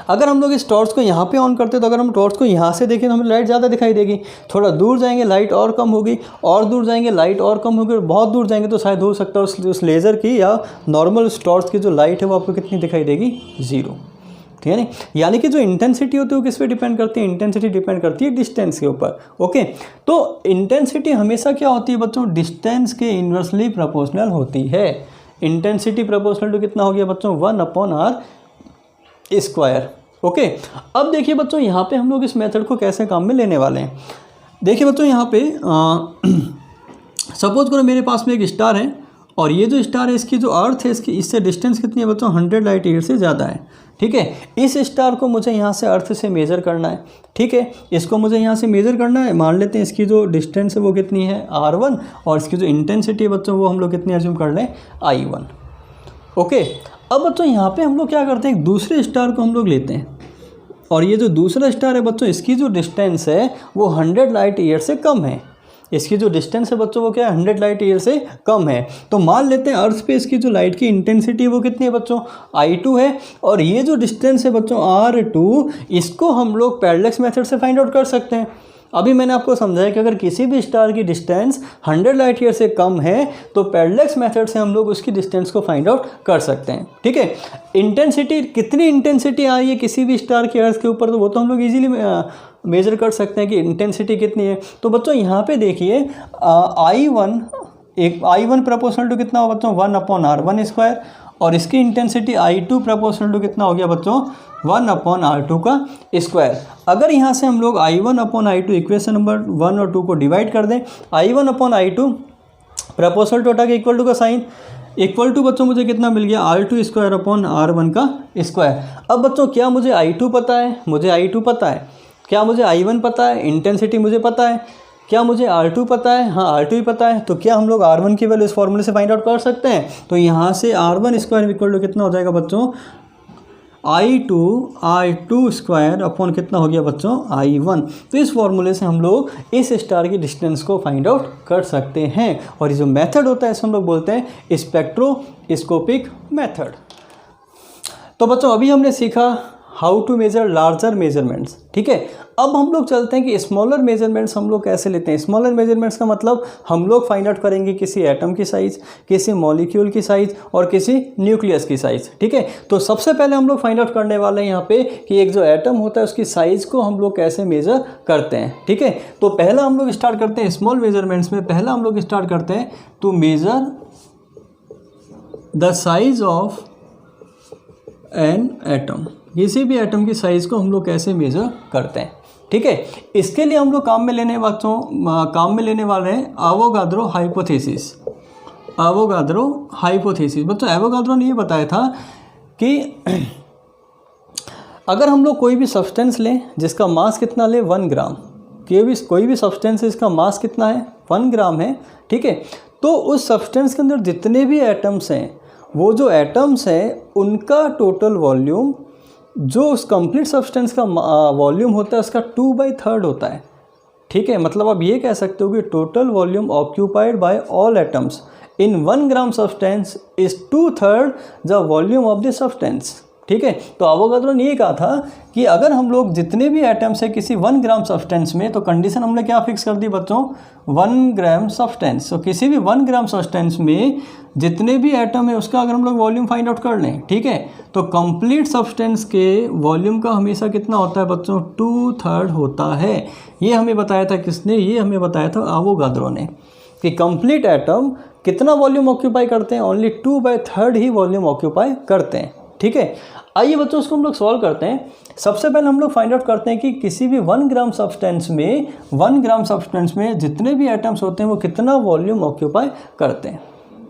अगर हम लोग इस टॉर्च को यहाँ पे ऑन करते हैं तो अगर हम टॉर्च को यहाँ से देखें तो हमें लाइट ज़्यादा दिखाई देगी, थोड़ा दूर जाएंगे लाइट और कम होगी, और दूर जाएंगे लाइट और कम होगी, और बहुत दूर जाएंगे तो शायद हो सकता है उस लेज़र की या नॉर्मल उस टॉर्च की जो लाइट है वो आपको कितनी दिखाई देगी, 0। ठीक है नहीं, यानी कि जो इंटेंसिटी होती है वो किस पे डिपेंड करती है, इंटेंसिटी डिपेंड करती है डिस्टेंस के ऊपर। ओके, तो इंटेंसिटी हमेशा क्या होती है बच्चों, डिस्टेंस के इन्वर्सली प्रोपोर्शनल होती है। इंटेंसिटी प्रोपोर्शनल टू कितना हो गया बच्चों, 1/r²। ओके, अब देखिए बच्चों यहाँ पे हम लोग इस मेथड को कैसे काम में लेने वाले हैं। देखिए बच्चों यहाँ पे सपोज करो मेरे पास में एक स्टार है, और ये जो स्टार है इसकी जो अर्थ है इससे डिस्टेंस कितनी है बच्चों, 100 लाइट ईयर से ज़्यादा है। ठीक है, इस स्टार को मुझे यहाँ से अर्थ से मेज़र करना है। ठीक है, इसको मुझे यहाँ से मेज़र करना है। मान लेते हैं इसकी जो डिस्टेंस है वो कितनी है, r1, और इसकी जो इंटेंसिटी है बच्चों वो हम लोग कितनी एज्यूम कर लें, I1। ओके, अब बच्चों यहाँ पे हम लोग क्या करते हैं, एक दूसरे स्टार को हम लोग लेते हैं, और ये जो दूसरा स्टार है बच्चों इसकी जो डिस्टेंस है वो 100 लाइट ईयर से कम है। इसकी जो डिस्टेंस है बच्चों वो क्या है, 100 लाइट ईयर से कम है। तो मान लेते हैं अर्थ पे इसकी जो लाइट की इंटेंसिटी है वो कितनी है बच्चों, I2 है, और ये जो डिस्टेंस है बच्चों R2, इसको हम लोग पैरेलैक्स मेथड से फाइंड आउट कर सकते हैं। अभी मैंने आपको समझाया कि अगर किसी भी स्टार की डिस्टेंस 100 लाइट ईयर से कम है तो पैरेलैक्स मेथड से हम लोग उसकी डिस्टेंस को फाइंड आउट कर सकते हैं। ठीक है, इंटेंसिटी, कितनी इंटेंसिटी आ रही है किसी भी स्टार के अर्थ के ऊपर, तो वो तो हम लोग इजीली मेजर कर सकते हैं कि इंटेंसिटी कितनी है। तो बच्चों यहाँ पे देखिए I1 प्रोपोर्शनल टू कितना हो बच्चों, 1/r1², और इसकी इंटेंसिटी I2 प्रोपोर्शनल टू कितना हो गया बच्चों, 1/r2²। अगर यहाँ से हम लोग I1/I2 इक्वेशन नंबर 1 और 2 को डिवाइड कर दें, I1/I2 प्रोपोर्शनल टू के इक्वल टू का साइन इक्वल टू बच्चों मुझे कितना मिल गया, R2²/R1²। अब बच्चों क्या मुझे I2 पता है, मुझे I2 पता है, क्या मुझे I1 पता है, इंटेंसिटी मुझे पता है, क्या मुझे R2 पता है, हाँ R2 ही पता है। तो क्या हम लोग R1 की वैल्यू इस फॉर्मूले से फाइंड आउट कर सकते हैं। तो यहाँ से R1² इक्वल टू कितना हो जाएगा बच्चों, I2² अपॉन कितना हो गया बच्चों, I1। तो इस फॉर्मूले से हम लोग इस स्टार की डिस्टेंस को फाइंड आउट कर सकते हैं, और ये जो मेथड होता है इसे हम लोग बोलते हैं स्पेक्ट्रोस्कोपिक मेथड। तो बच्चों अभी हमने सीखा how to measure larger measurements. ठीक है, अब हम लोग चलते हैं कि स्मॉलर मेजरमेंट्स हम लोग कैसे लेते हैं। स्मॉलर मेजरमेंट्स का मतलब हम लोग फाइंड आउट करेंगे किसी एटम की साइज़, किसी मॉलिक्यूल की साइज़, और किसी न्यूक्लियस की साइज़। ठीक है, तो सबसे पहले हम लोग फाइंड आउट करने वाले हैं यहाँ पे कि एक जो एटम होता है उसकी साइज़ को हम लोग कैसे मेज़र करते हैं। ठीक है, तो पहला हम लोग स्टार्ट करते हैं स्मॉल मेजरमेंट्स में। पहला हम लोग स्टार्ट करते हैं to measure the size of an atom. किसी भी एटम की साइज़ को हम लोग कैसे मेज़र करते हैं। ठीक है, इसके लिए हम लोग काम में लेने वाले हैं एवोगाड्रो हाइपोथेसिस। बच्चों एवोगाड्रो ने ये बताया था कि अगर हम लोग कोई भी सब्सटेंस लें जिसका मास कितना ले, 1 ग्राम, कोई भी सब्सटेंस है इसका मास कितना है, 1 ग्राम है। ठीक है, तो उस सब्सटेंस के अंदर जितने भी एटम्स हैं, वो जो एटम्स हैं उनका टोटल वॉल्यूम, जो उस कंप्लीट सब्सटेंस का वॉल्यूम होता है उसका 2/3 होता है। ठीक है, मतलब आप ये कह सकते हो कि total volume occupied by all atoms in 1 gram substance is 2/3 the volume of the substance. ठीक है, तो एवोगाड्रो ने ये कहा था कि अगर हम लोग जितने भी एटम्स है किसी 1 ग्राम सब्सटेंस में, तो कंडीशन हमने क्या फिक्स कर दी बच्चों, 1 ग्राम सब्सटेंस। तो किसी भी 1 ग्राम सब्सटेंस में जितने भी एटम है उसका अगर हम लोग वॉल्यूम फाइंड आउट कर लें, ठीक है, तो कंप्लीट सब्सटेंस के वॉल्यूम का हमेशा कितना होता है बच्चों, 2/3 होता है। ये हमें बताया था किसने, ये हमें बताया था एवोगाड्रो ने। कि कंप्लीट एटम कितना वॉल्यूम ऑक्यूपाई करते हैं, ओनली 2/3 ही वॉल्यूम ऑक्यूपाई करते हैं। ठीक है, आइए बच्चों उसको हम लोग सॉल्व करते हैं। सबसे पहले हम लोग फाइंड आउट करते हैं कि किसी भी 1 ग्राम सब्सटेंस में जितने भी एटम्स होते हैं वो कितना वॉल्यूम ऑक्यूपाई करते हैं।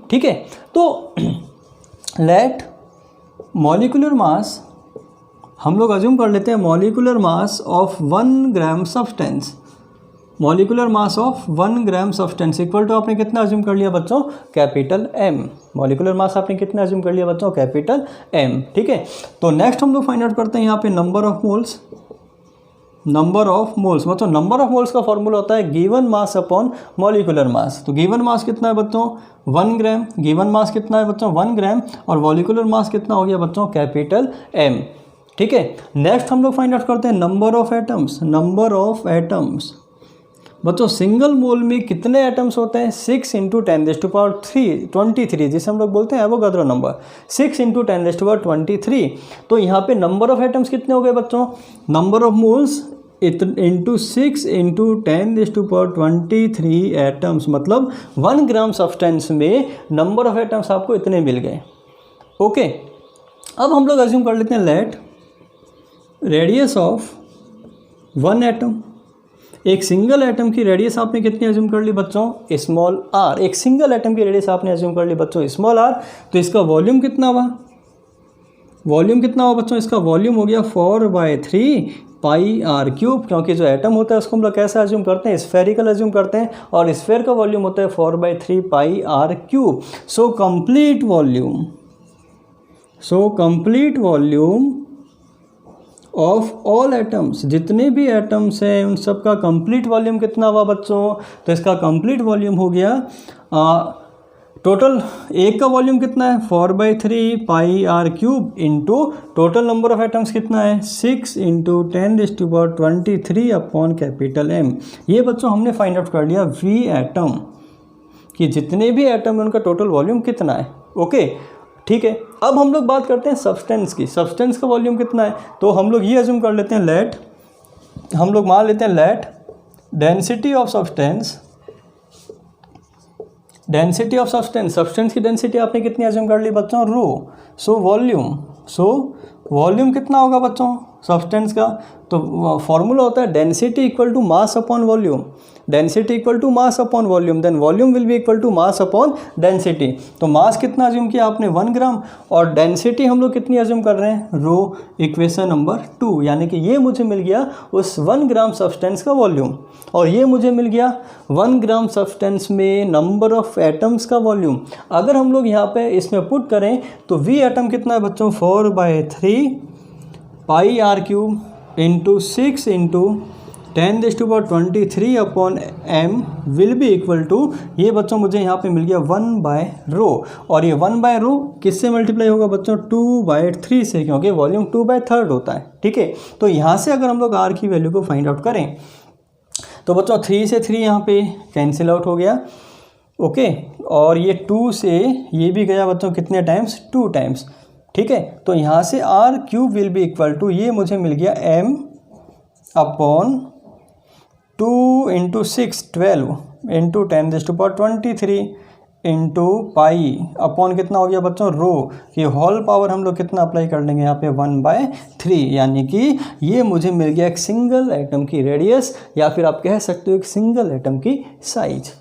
ठीक है, तो लेट मॉलिक्यूलर मास, हम लोग अज्यूम कर लेते हैं molecular mass of 1 gram substance, molecular mass of 1 gram substance equal to आपने कितना अज्यूम कर लिया बच्चों, कैपिटल M। मॉलिक्यूलर मास आपने कितना अज्यूम कर लिया बच्चों, कैपिटल M। ठीक है, तो नेक्स्ट हम लोग फाइंड आउट करते हैं यहाँ पे नंबर ऑफ मोल्स। बच्चों नंबर ऑफ मोल्स का फॉर्मूला होता है given mass upon molecular mass. तो गिवन मास कितना है बच्चों, 1 ग्राम। गिवन मास कितना है बच्चों, 1 ग्राम, और मॉलिक्यूलर मास कितना हो गया बच्चों, कैपिटल M। ठीक है, नेक्स्ट हम लोग फाइंड आउट करते हैं नंबर ऑफ एटम्स। बच्चों सिंगल मोल में कितने एटम्स होते हैं, 6 × 10⁻³ जिसे हम लोग बोलते हैं एवोगाद्रो नंबर, 6 × 10⁻23। तो यहाँ पे नंबर ऑफ एटम्स कितने हो गए बच्चों, number of moles into 6 × 10⁻23 atoms, मतलब 1 ग्राम सब्सटेंस में नंबर ऑफ एटम्स आपको इतने मिल गए। ओके, अब हम लोग अज्यूम कर लेते हैं लेट रेडियस ऑफ 1 एटम। एक सिंगल एटम की रेडियस आपने कितनी अज्यूम कर ली बच्चों, स्मॉल r। एक सिंगल एटम की रेडियस आपने अज्यूम कर ली बच्चों स्मॉल r। तो इसका वॉल्यूम कितना हुआ, बच्चों, इसका वॉल्यूम हो गया 4/3 πr³, क्योंकि जो एटम होता है उसको हम लोग कैसे अज्यूम करते हैं, स्फेरिकल अज्यूम करते हैं, और स्फेयर का वॉल्यूम होता है 4/3 πr³। So complete volume of all atoms, जितने भी एटम्स हैं उन सब का कंप्लीट वॉल्यूम कितना हुआ बच्चों, तो इसका कंप्लीट वॉल्यूम हो गया टोटल एक का वॉल्यूम कितना है 4/3 πr³ into total number of atoms कितना है 6 × 10⁻23 अपॉन कैपिटल M। ये बच्चों हमने फाइंड आउट कर लिया V एटम कि जितने भी एटम है उनका टोटल वॉल्यूम कितना है। ओके, ठीक है, अब हम लोग बात करते हैं सब्सटेंस की। सब्सटेंस का वॉल्यूम कितना है, तो हम लोग ये अज्यूम कर लेते हैं let density of substance, substance की डेंसिटी आपने कितनी अज्यूम कर ली बच्चों, रो। सो वॉल्यूम कितना होगा बच्चों सब्सटेंस का, तो फॉर्मूला होता है density equal to mass upon volume, then volume will be equal to mass upon density. तो मास कितना अज्यूम किया आपने 1 ग्राम, और डेंसिटी हम लोग कितनी अज्यूम कर रहे हैं, रो, इक्वेशन नंबर 2। यानी कि ये मुझे मिल गया उस 1 ग्राम सब्सटेंस का वॉल्यूम, और ये मुझे मिल गया 1 ग्राम सब्सटेंस में नंबर ऑफ एटम्स का वॉल्यूम। अगर हम लोग यहाँ पे इसमें पुट करें तो V एटम कितना है बच्चों 4/3 πr³ into 6 × 10⁻23 upon M will be equal to, ये बच्चों मुझे यहाँ पे मिल गया 1/ρ, और ये 1/ρ किससे मल्टीप्लाई होगा बच्चों 2/3 से, क्योंकि वॉल्यूम 2/3 होता है। ठीक है, तो यहाँ से अगर हम लोग R की वैल्यू को फाइंड आउट करें तो बच्चों 3 से 3 यहाँ पे कैंसिल आउट हो गया। ओके, और ये 2 से ये भी गया बच्चों कितने टाइम्स, 2 टाइम्स। ठीक है, तो यहाँ से R³ will be equal to, ये मुझे मिल गया M upon 2 × 6 12 into 10⁻23 into pi upon कितना हो गया बच्चों रो, कि होल पावर हम लोग कितना अप्लाई कर लेंगे यहाँ पे 1/3, यानी कि ये मुझे मिल गया एक सिंगल एटम की रेडियस, या फिर आप कह सकते हो एक सिंगल एटम की साइज।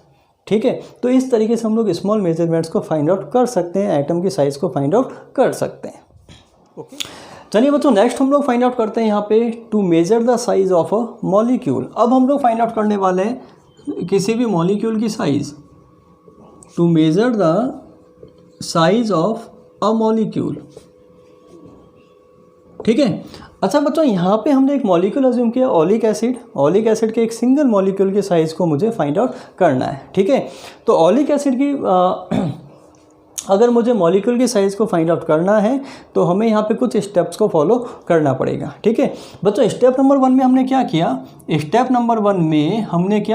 ठीक है, तो इस तरीके से हम लोग स्मॉल मेजरमेंट्स को फाइंड आउट कर सकते हैं, एटम की साइज़ को फाइंड आउट कर सकते हैं। ओके, चलिए बच्चों नेक्स्ट हम लोग फाइंड आउट करते हैं यहाँ पे to measure the size of a molecule. अब हम लोग फाइंड आउट करने वाले हैं किसी भी मॉलिक्यूल की size, to measure the size of a molecule. ठीक है, अच्छा बच्चों यहाँ पे हमने एक मॉलिक्यूल अज्यूम किया ओलिक एसिड के एक सिंगल मॉलिक्यूल के साइज़ को मुझे फाइंड आउट करना है। ठीक है, तो ओलिक एसिड की अगर मुझे मॉलिक्यूल की साइज़ को फाइंड आउट करना है तो हमें यहाँ पे कुछ स्टेप्स को फॉलो करना पड़ेगा। ठीक है बच्चों, स्टेप नंबर 1 में हमने क्या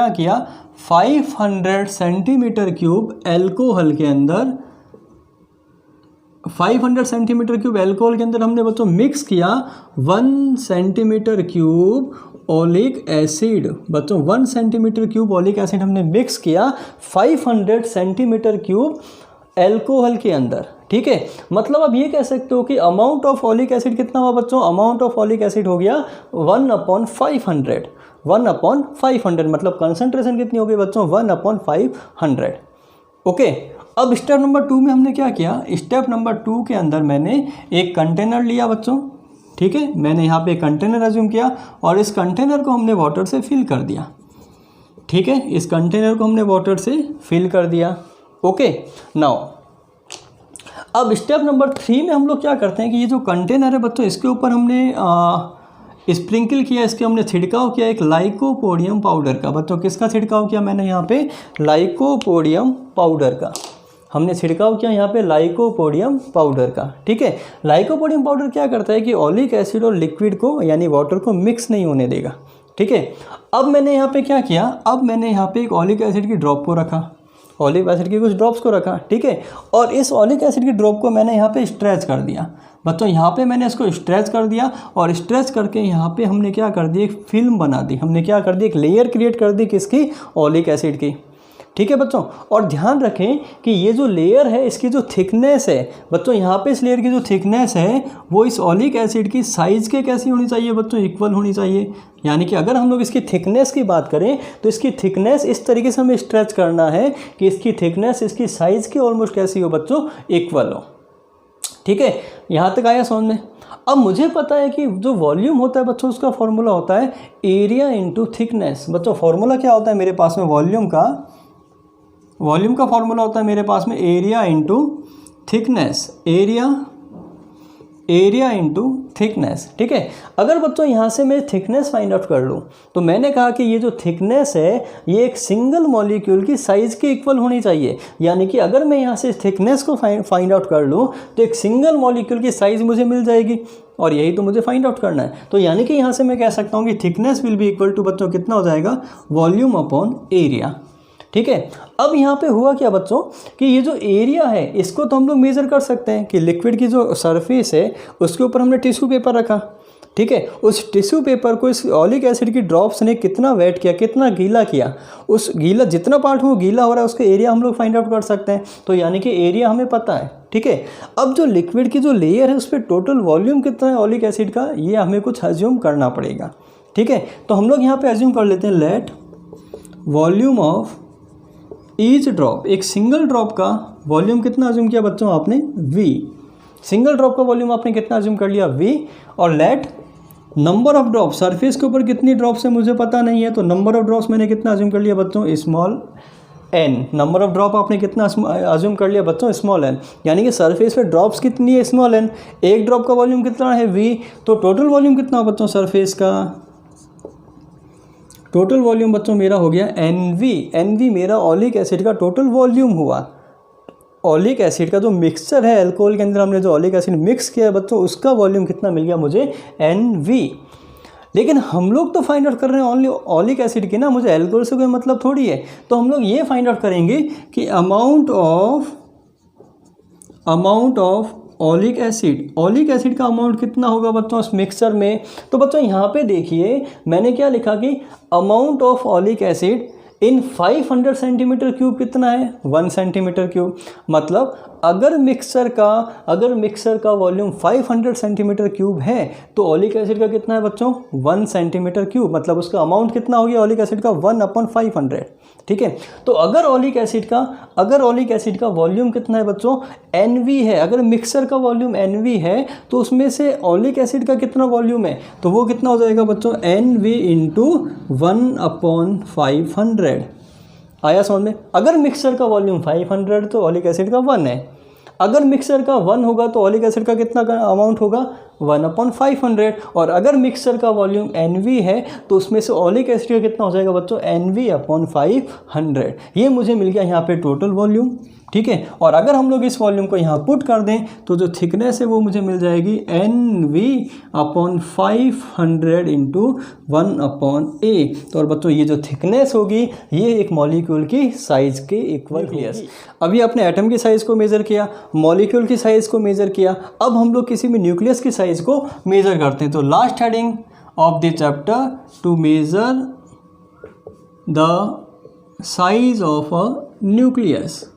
किया, 500 सेंटीमीटर क्यूब एल्कोहल के अंदर 500 सेंटीमीटर क्यूब एल्कोहल के अंदर हमने बच्चों मिक्स किया 1 सेंटीमीटर क्यूब ओलिक एसिड बच्चों 1 सेंटीमीटर क्यूब ओलिक एसिड हमने मिक्स किया 500 सेंटीमीटर क्यूब एल्कोहल के अंदर, ठीक है। मतलब आप ये कह सकते हो कि अमाउंट ऑफ ओलिक एसिड कितना हुआ बच्चों, अमाउंट ऑफ ओलिक एसिड हो गया 1/500, 1/500 मतलब कंसंट्रेशन कितनी हो गई बच्चों 1/500। ओके, अब स्टेप नंबर 2 में हमने क्या किया, स्टेप नंबर 2 के अंदर मैंने एक कंटेनर लिया बच्चों, ठीक है। मैंने यहाँ पे एक कंटेनर अज्यूम किया और इस कंटेनर को हमने वाटर से फिल कर दिया, ठीक है। इस कंटेनर को हमने वाटर से फिल कर दिया। ओके, नाउ अब स्टेप नंबर 3 में हम लोग क्या करते हैं कि ये जो कंटेनर है बच्चों इसके ऊपर हमने स्प्रिंकल किया, इसके हमने छिड़काव किया एक लाइकोपोडियम पाउडर का। बच्चों किसका छिड़काव किया मैंने यहाँ पे, लाइकोपोडियम पाउडर का हमने छिड़काव किया यहाँ पे, लाइकोपोडियम पाउडर का, ठीक है। लाइकोपोडियम पाउडर क्या करता है कि ओलिक एसिड और लिक्विड को यानी वाटर को मिक्स नहीं होने देगा, ठीक है। अब मैंने यहाँ पे क्या किया, अब मैंने यहाँ पे एक ओलिक एसिड की ड्रॉप को रखा, ओलिक एसिड की कुछ ड्रॉप्स को रखा, ठीक है। और इस ओलिक एसिड की ड्रॉप को मैंने यहाँ पे स्ट्रेच कर दिया बच्चों, यहाँ पे मैंने इसको स्ट्रेच कर दिया और स्ट्रेच करके यहाँ पे हमने क्या कर दी, एक फिल्म बना दी, हमने क्या कर दी, एक लेयर क्रिएट कर दी किसकी, ओलिक एसिड की, ठीक है बच्चों। और ध्यान रखें कि ये जो लेयर है इसकी जो थिकनेस है बच्चों, यहाँ पे इस लेयर की जो थिकनेस है वो इस ओलिक एसिड की साइज़ के कैसी होनी चाहिए बच्चों, इक्वल होनी चाहिए। यानी कि अगर हम लोग इसकी थिकनेस की बात करें तो इसकी थिकनेस इस तरीके से हमें स्ट्रेच करना है कि इसकी थिकनेस इसकी साइज़ की ऑलमोस्ट कैसी हो बच्चों, इक्वल हो, ठीक है। यहाँ तक आया समझ में। अब मुझे पता है कि जो वॉल्यूम होता है बच्चों उसका फॉर्मूला होता है एरिया इंटू थिकनेस। बच्चों फॉर्मूला क्या होता है मेरे पास में, वॉल्यूम का फॉर्मूला होता है मेरे पास में area into thickness, area into thickness, ठीक है। अगर बच्चों यहाँ से मैं थिकनेस फाइंड आउट कर लूँ तो मैंने कहा कि ये जो थिकनेस है ये एक सिंगल मॉलिक्यूल की साइज़ के इक्वल होनी चाहिए। यानी कि अगर मैं यहाँ से थिकनेस को फाइंड आउट कर लूँ तो एक सिंगल मॉलिक्यूल की साइज़ मुझे मिल जाएगी और यही तो मुझे फाइंड आउट करना है। तो यानी कि यहाँ से मैं कह सकता हूँ कि thickness will be equal to बच्चों कितना हो जाएगा, वॉल्यूम अपॉन एरिया, ठीक है। अब यहाँ पे हुआ क्या बच्चों कि ये जो एरिया है इसको तो हम लोग मेज़र कर सकते हैं कि लिक्विड की जो सरफेस है उसके ऊपर हमने टिश्यू पेपर रखा, ठीक है। उस टिश्यू पेपर को इस ओलिक एसिड की ड्रॉप्स ने कितना वेट किया, कितना गीला किया, उस गीला जितना पार्ट वो गीला हो रहा है उसका एरिया हम लोग फाइंड आउट कर सकते हैं। तो यानी कि एरिया हमें पता है, ठीक है। अब जो लिक्विड की जो लेयर है उस पर टोटल वॉल्यूम कितना है ओलिक एसिड का, ये हमें कुछ अज्यूम करना पड़ेगा, ठीक है। तो हम लोग यहाँ पर अज्यूम कर लेते हैं let volume of each drop, एक सिंगल ड्रॉप का वॉल्यूम कितना अज्यूम किया बच्चों आपने, V। सिंगल ड्रॉप का वॉल्यूम आपने कितना अज्यूम कर लिया, V। और let number of drop, surface के ऊपर कितनी ड्रॉप्स है मुझे पता नहीं है, तो नंबर ऑफ ड्रॉप्स मैंने कितना अज्यूम कर लिया बच्चों, small n। Number of drop आपने कितना अज्यूम कर लिया बच्चों, स्मॉल n। यानी कि सरफेस पे ड्रॉप्स कितनी है, स्मॉल n। एक ड्रॉप का वॉल्यूम कितना है, V। तो टोटल वॉल्यूम कितना हो बच्चों सरफेस का, टोटल वॉल्यूम बच्चों मेरा हो गया NV मेरा ओलिक एसिड का टोटल वॉल्यूम हुआ। ओलिक एसिड का जो मिक्सचर है अल्कोहल के अंदर हमने जो ओलिक एसिड मिक्स किया है बच्चों उसका वॉल्यूम कितना मिल गया मुझे, NV। लेकिन हम लोग तो फाइंड आउट कर रहे हैं ओनली ओलिक एसिड की ना, मुझे अल्कोहल से कोई मतलब थोड़ी है। तो हम लोग ये फाइंड आउट करेंगे कि अमाउंट ऑफ ओलिक एसिड का अमाउंट कितना होगा बच्चों इस मिक्सचर में। तो बच्चों यहाँ पे देखिए मैंने क्या लिखा कि amount of oleic acid in 500 centimetre cube कितना है, 1 सेंटीमीटर क्यूब। मतलब अगर मिक्सर का वॉल्यूम 500 सेंटीमीटर क्यूब है तो ओलिक एसिड का कितना है बच्चों, 1 सेंटीमीटर क्यूब। मतलब उसका अमाउंट कितना हो गया ओलिक एसिड का, 1/500, ठीक है। तो अगर ओलिक एसिड का वॉल्यूम कितना है बच्चों, NV है। अगर मिक्सर का वॉल्यूम NV है तो उसमें से ओलिक एसिड का कितना वॉल्यूम है, तो वो कितना हो जाएगा बच्चों, NV इंटू 1/500। आया समझ में। अगर मिक्सर का वॉल्यूम 500 तो ओलिक एसिड का 1 है। अगर मिक्सर का 1 होगा तो ओलिक एसिड का कितना अमाउंट होगा, 1/500। और अगर मिक्सर का वॉल्यूम NV है तो उसमें से ओलिक एसिड का कितना हो जाएगा बच्चों, NV/500। ये मुझे मिल गया यहाँ पे टोटल वॉल्यूम, ठीक है। और अगर हम लोग इस वॉल्यूम को यहाँ पुट कर दें तो जो थिकनेस है वो मुझे मिल जाएगी NV/500 इंटू 1/A। तो और बच्चों ये जो थिकनेस होगी ये एक मॉलिक्यूल की साइज़ के इक्वल होगी। अभी आपने एटम की साइज़ को मेज़र किया, मॉलिक्यूल की साइज़ को मेज़र किया, अब हम लोग किसी भी न्यूक्लियस की साइज़ को मेज़र करते हैं। तो last heading of the chapter two measure the size of a nucleus.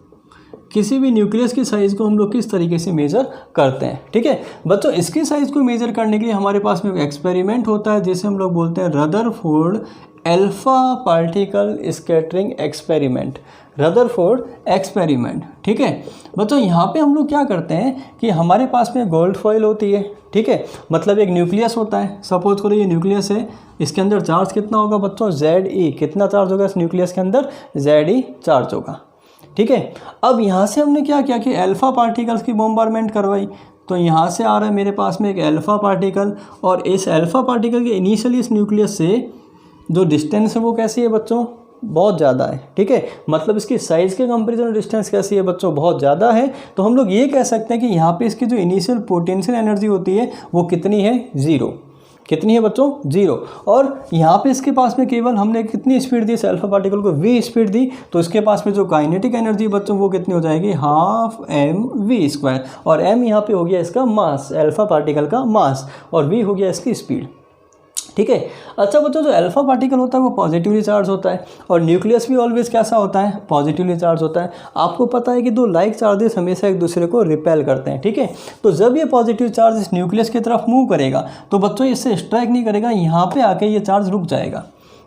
किसी भी न्यूक्लियस की साइज़ को हम लोग किस तरीके से मेज़र करते हैं, ठीक है बच्चों। इसकी साइज़ को मेज़र करने के लिए हमारे पास में एक एक्सपेरिमेंट होता है जिसे हम लोग बोलते हैं Rutherford alpha particle scattering experiment, Rutherford experiment, ठीक है बच्चों। यहाँ पे हम लोग क्या करते हैं कि हमारे पास में गोल्ड फॉइल होती है, ठीक है, मतलब एक न्यूक्लियस होता है। सपोज करो ये न्यूक्लियस है, इसके अंदर चार्ज कितना होगा बच्चों, ZE। कितना चार्ज होगा इस न्यूक्लियस के अंदर, ZE चार्ज होगा, ठीक है। अब यहाँ से हमने क्या किया कि अल्फ़ा पार्टिकल्स की बॉम्बारमेंट करवाई। तो यहाँ से आ रहा है मेरे पास में एक अल्फ़ा पार्टिकल, और इस अल्फ़ा पार्टिकल के इनिशियली इस न्यूक्लियस से जो डिस्टेंस है वो कैसी है बच्चों, बहुत ज़्यादा है, ठीक है। मतलब इसकी साइज़ के कंपेरिजन डिस्टेंस कैसी है बच्चों, बहुत ज़्यादा है। तो हम लोग ये कह सकते हैं कि यहाँ पे इसकी जो इनिशियल पोटेंशियल एनर्जी होती है वो कितनी है, 0। कितनी है बच्चों, 0। और यहाँ पे इसके पास में केवल हमने कितनी स्पीड दी, इस अल्फा पार्टिकल को v स्पीड दी, तो इसके पास में जो काइनेटिक एनर्जी बच्चों वो कितनी हो जाएगी, 12mv²। और m यहाँ पे हो गया इसका मास, अल्फा पार्टिकल का मास, और v हो गया इसकी स्पीड, ठीक है। अच्छा बच्चों, जो अल्फा पार्टिकल होता है वो पॉजिटिवली चार्ज होता है, और न्यूक्लियस भी ऑलवेज कैसा होता है, पॉजिटिवली चार्ज होता है। आपको पता है कि दो लाइक चार्जेस हमेशा एक दूसरे को रिपेल करते हैं, ठीक है। तो जब ये पॉजिटिव चार्ज इस न्यूक्लियस की तरफ मूव करेगा तो बच्चों इससे स्ट्राइक नहीं करेगा, यहाँ पे आके ये चार्ज रुक जाएगा,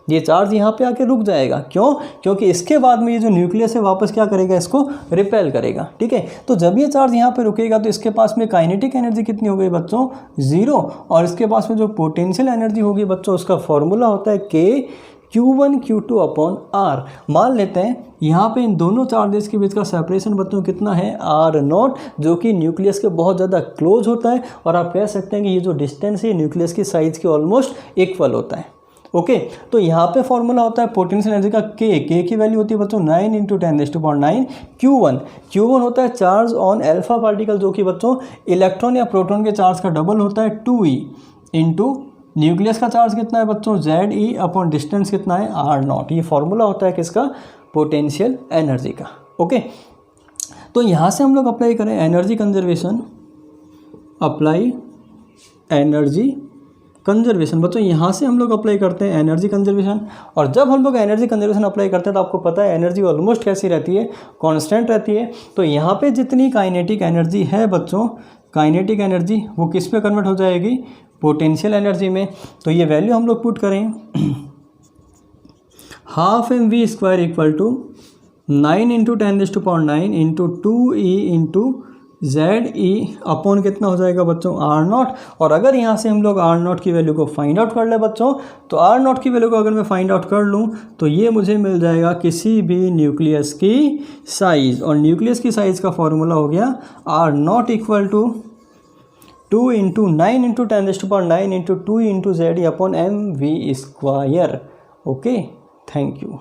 ये चार्ज यहाँ पे आके रुक जाएगा। क्यों, क्योंकि इसके बाद में ये जो न्यूक्लियस है वापस क्या करेगा, इसको रिपेल करेगा, ठीक है। तो जब ये चार्ज यहाँ पे रुकेगा तो इसके पास में काइनेटिक एनर्जी कितनी हो गई बच्चों, 0। और इसके पास में जो पोटेंशियल एनर्जी होगी बच्चों, उसका फॉर्मूला होता है K(Q1Q2)/R। मान लेते हैं यहाँ पे इन दोनों चार्जेस के बीच का सेपरेशन बच्चों कितना है, R0, जो कि न्यूक्लियस के बहुत ज़्यादा क्लोज होता है। और आप कह सकते हैं कि ये जो डिस्टेंस है न्यूक्लियस की साइज़ के ऑलमोस्ट इक्वल होता है, ओके। तो यहाँ पे फॉर्मूला होता है पोटेंशियल एनर्जी का K की वैल्यू होती है बच्चों 9 × 10⁹ Q1 होता है चार्ज ऑन अल्फा पार्टिकल, जो कि बच्चों इलेक्ट्रॉन या प्रोटॉन के चार्ज का डबल होता है, 2e इंटू न्यूक्लियस का चार्ज कितना है बच्चों, ZE/ डिस्टेंस कितना है, R0। ये फॉर्मूला होता है किसका, पोटेंशियल एनर्जी का, ओके। तो यहाँ से हम लोग अप्लाई करें energy conservation, apply energy conservation. बच्चों यहाँ से हम लोग अप्लाई करते हैं एनर्जी कंजर्वेशन। और जब हम लोग एनर्जी कंजर्वेशन अप्लाई करते हैं तो आपको पता है एनर्जी ऑलमोस्ट कैसी रहती है, कांस्टेंट रहती है। तो यहाँ पे जितनी काइनेटिक एनर्जी है बच्चों, काइनेटिक एनर्जी वो किस पे कन्वर्ट हो जाएगी, पोटेंशियल एनर्जी में। तो ये वैल्यू हम लोग पुट करें 12mv² = 9 × 10⁹ into 2e into ZE/ कितना हो जाएगा बच्चों, R0। और अगर यहाँ से हम लोग R0 की वैल्यू को फाइंड आउट कर ले बच्चों, तो R0 की वैल्यू को अगर मैं फाइंड आउट कर लूँ तो ये मुझे मिल जाएगा किसी भी न्यूक्लियस की साइज़। और न्यूक्लियस की साइज़ का फॉर्मूला हो गया R0 = 2 × 9 × 10⁹ into 2 × ZE/mv²। Okay, thank you.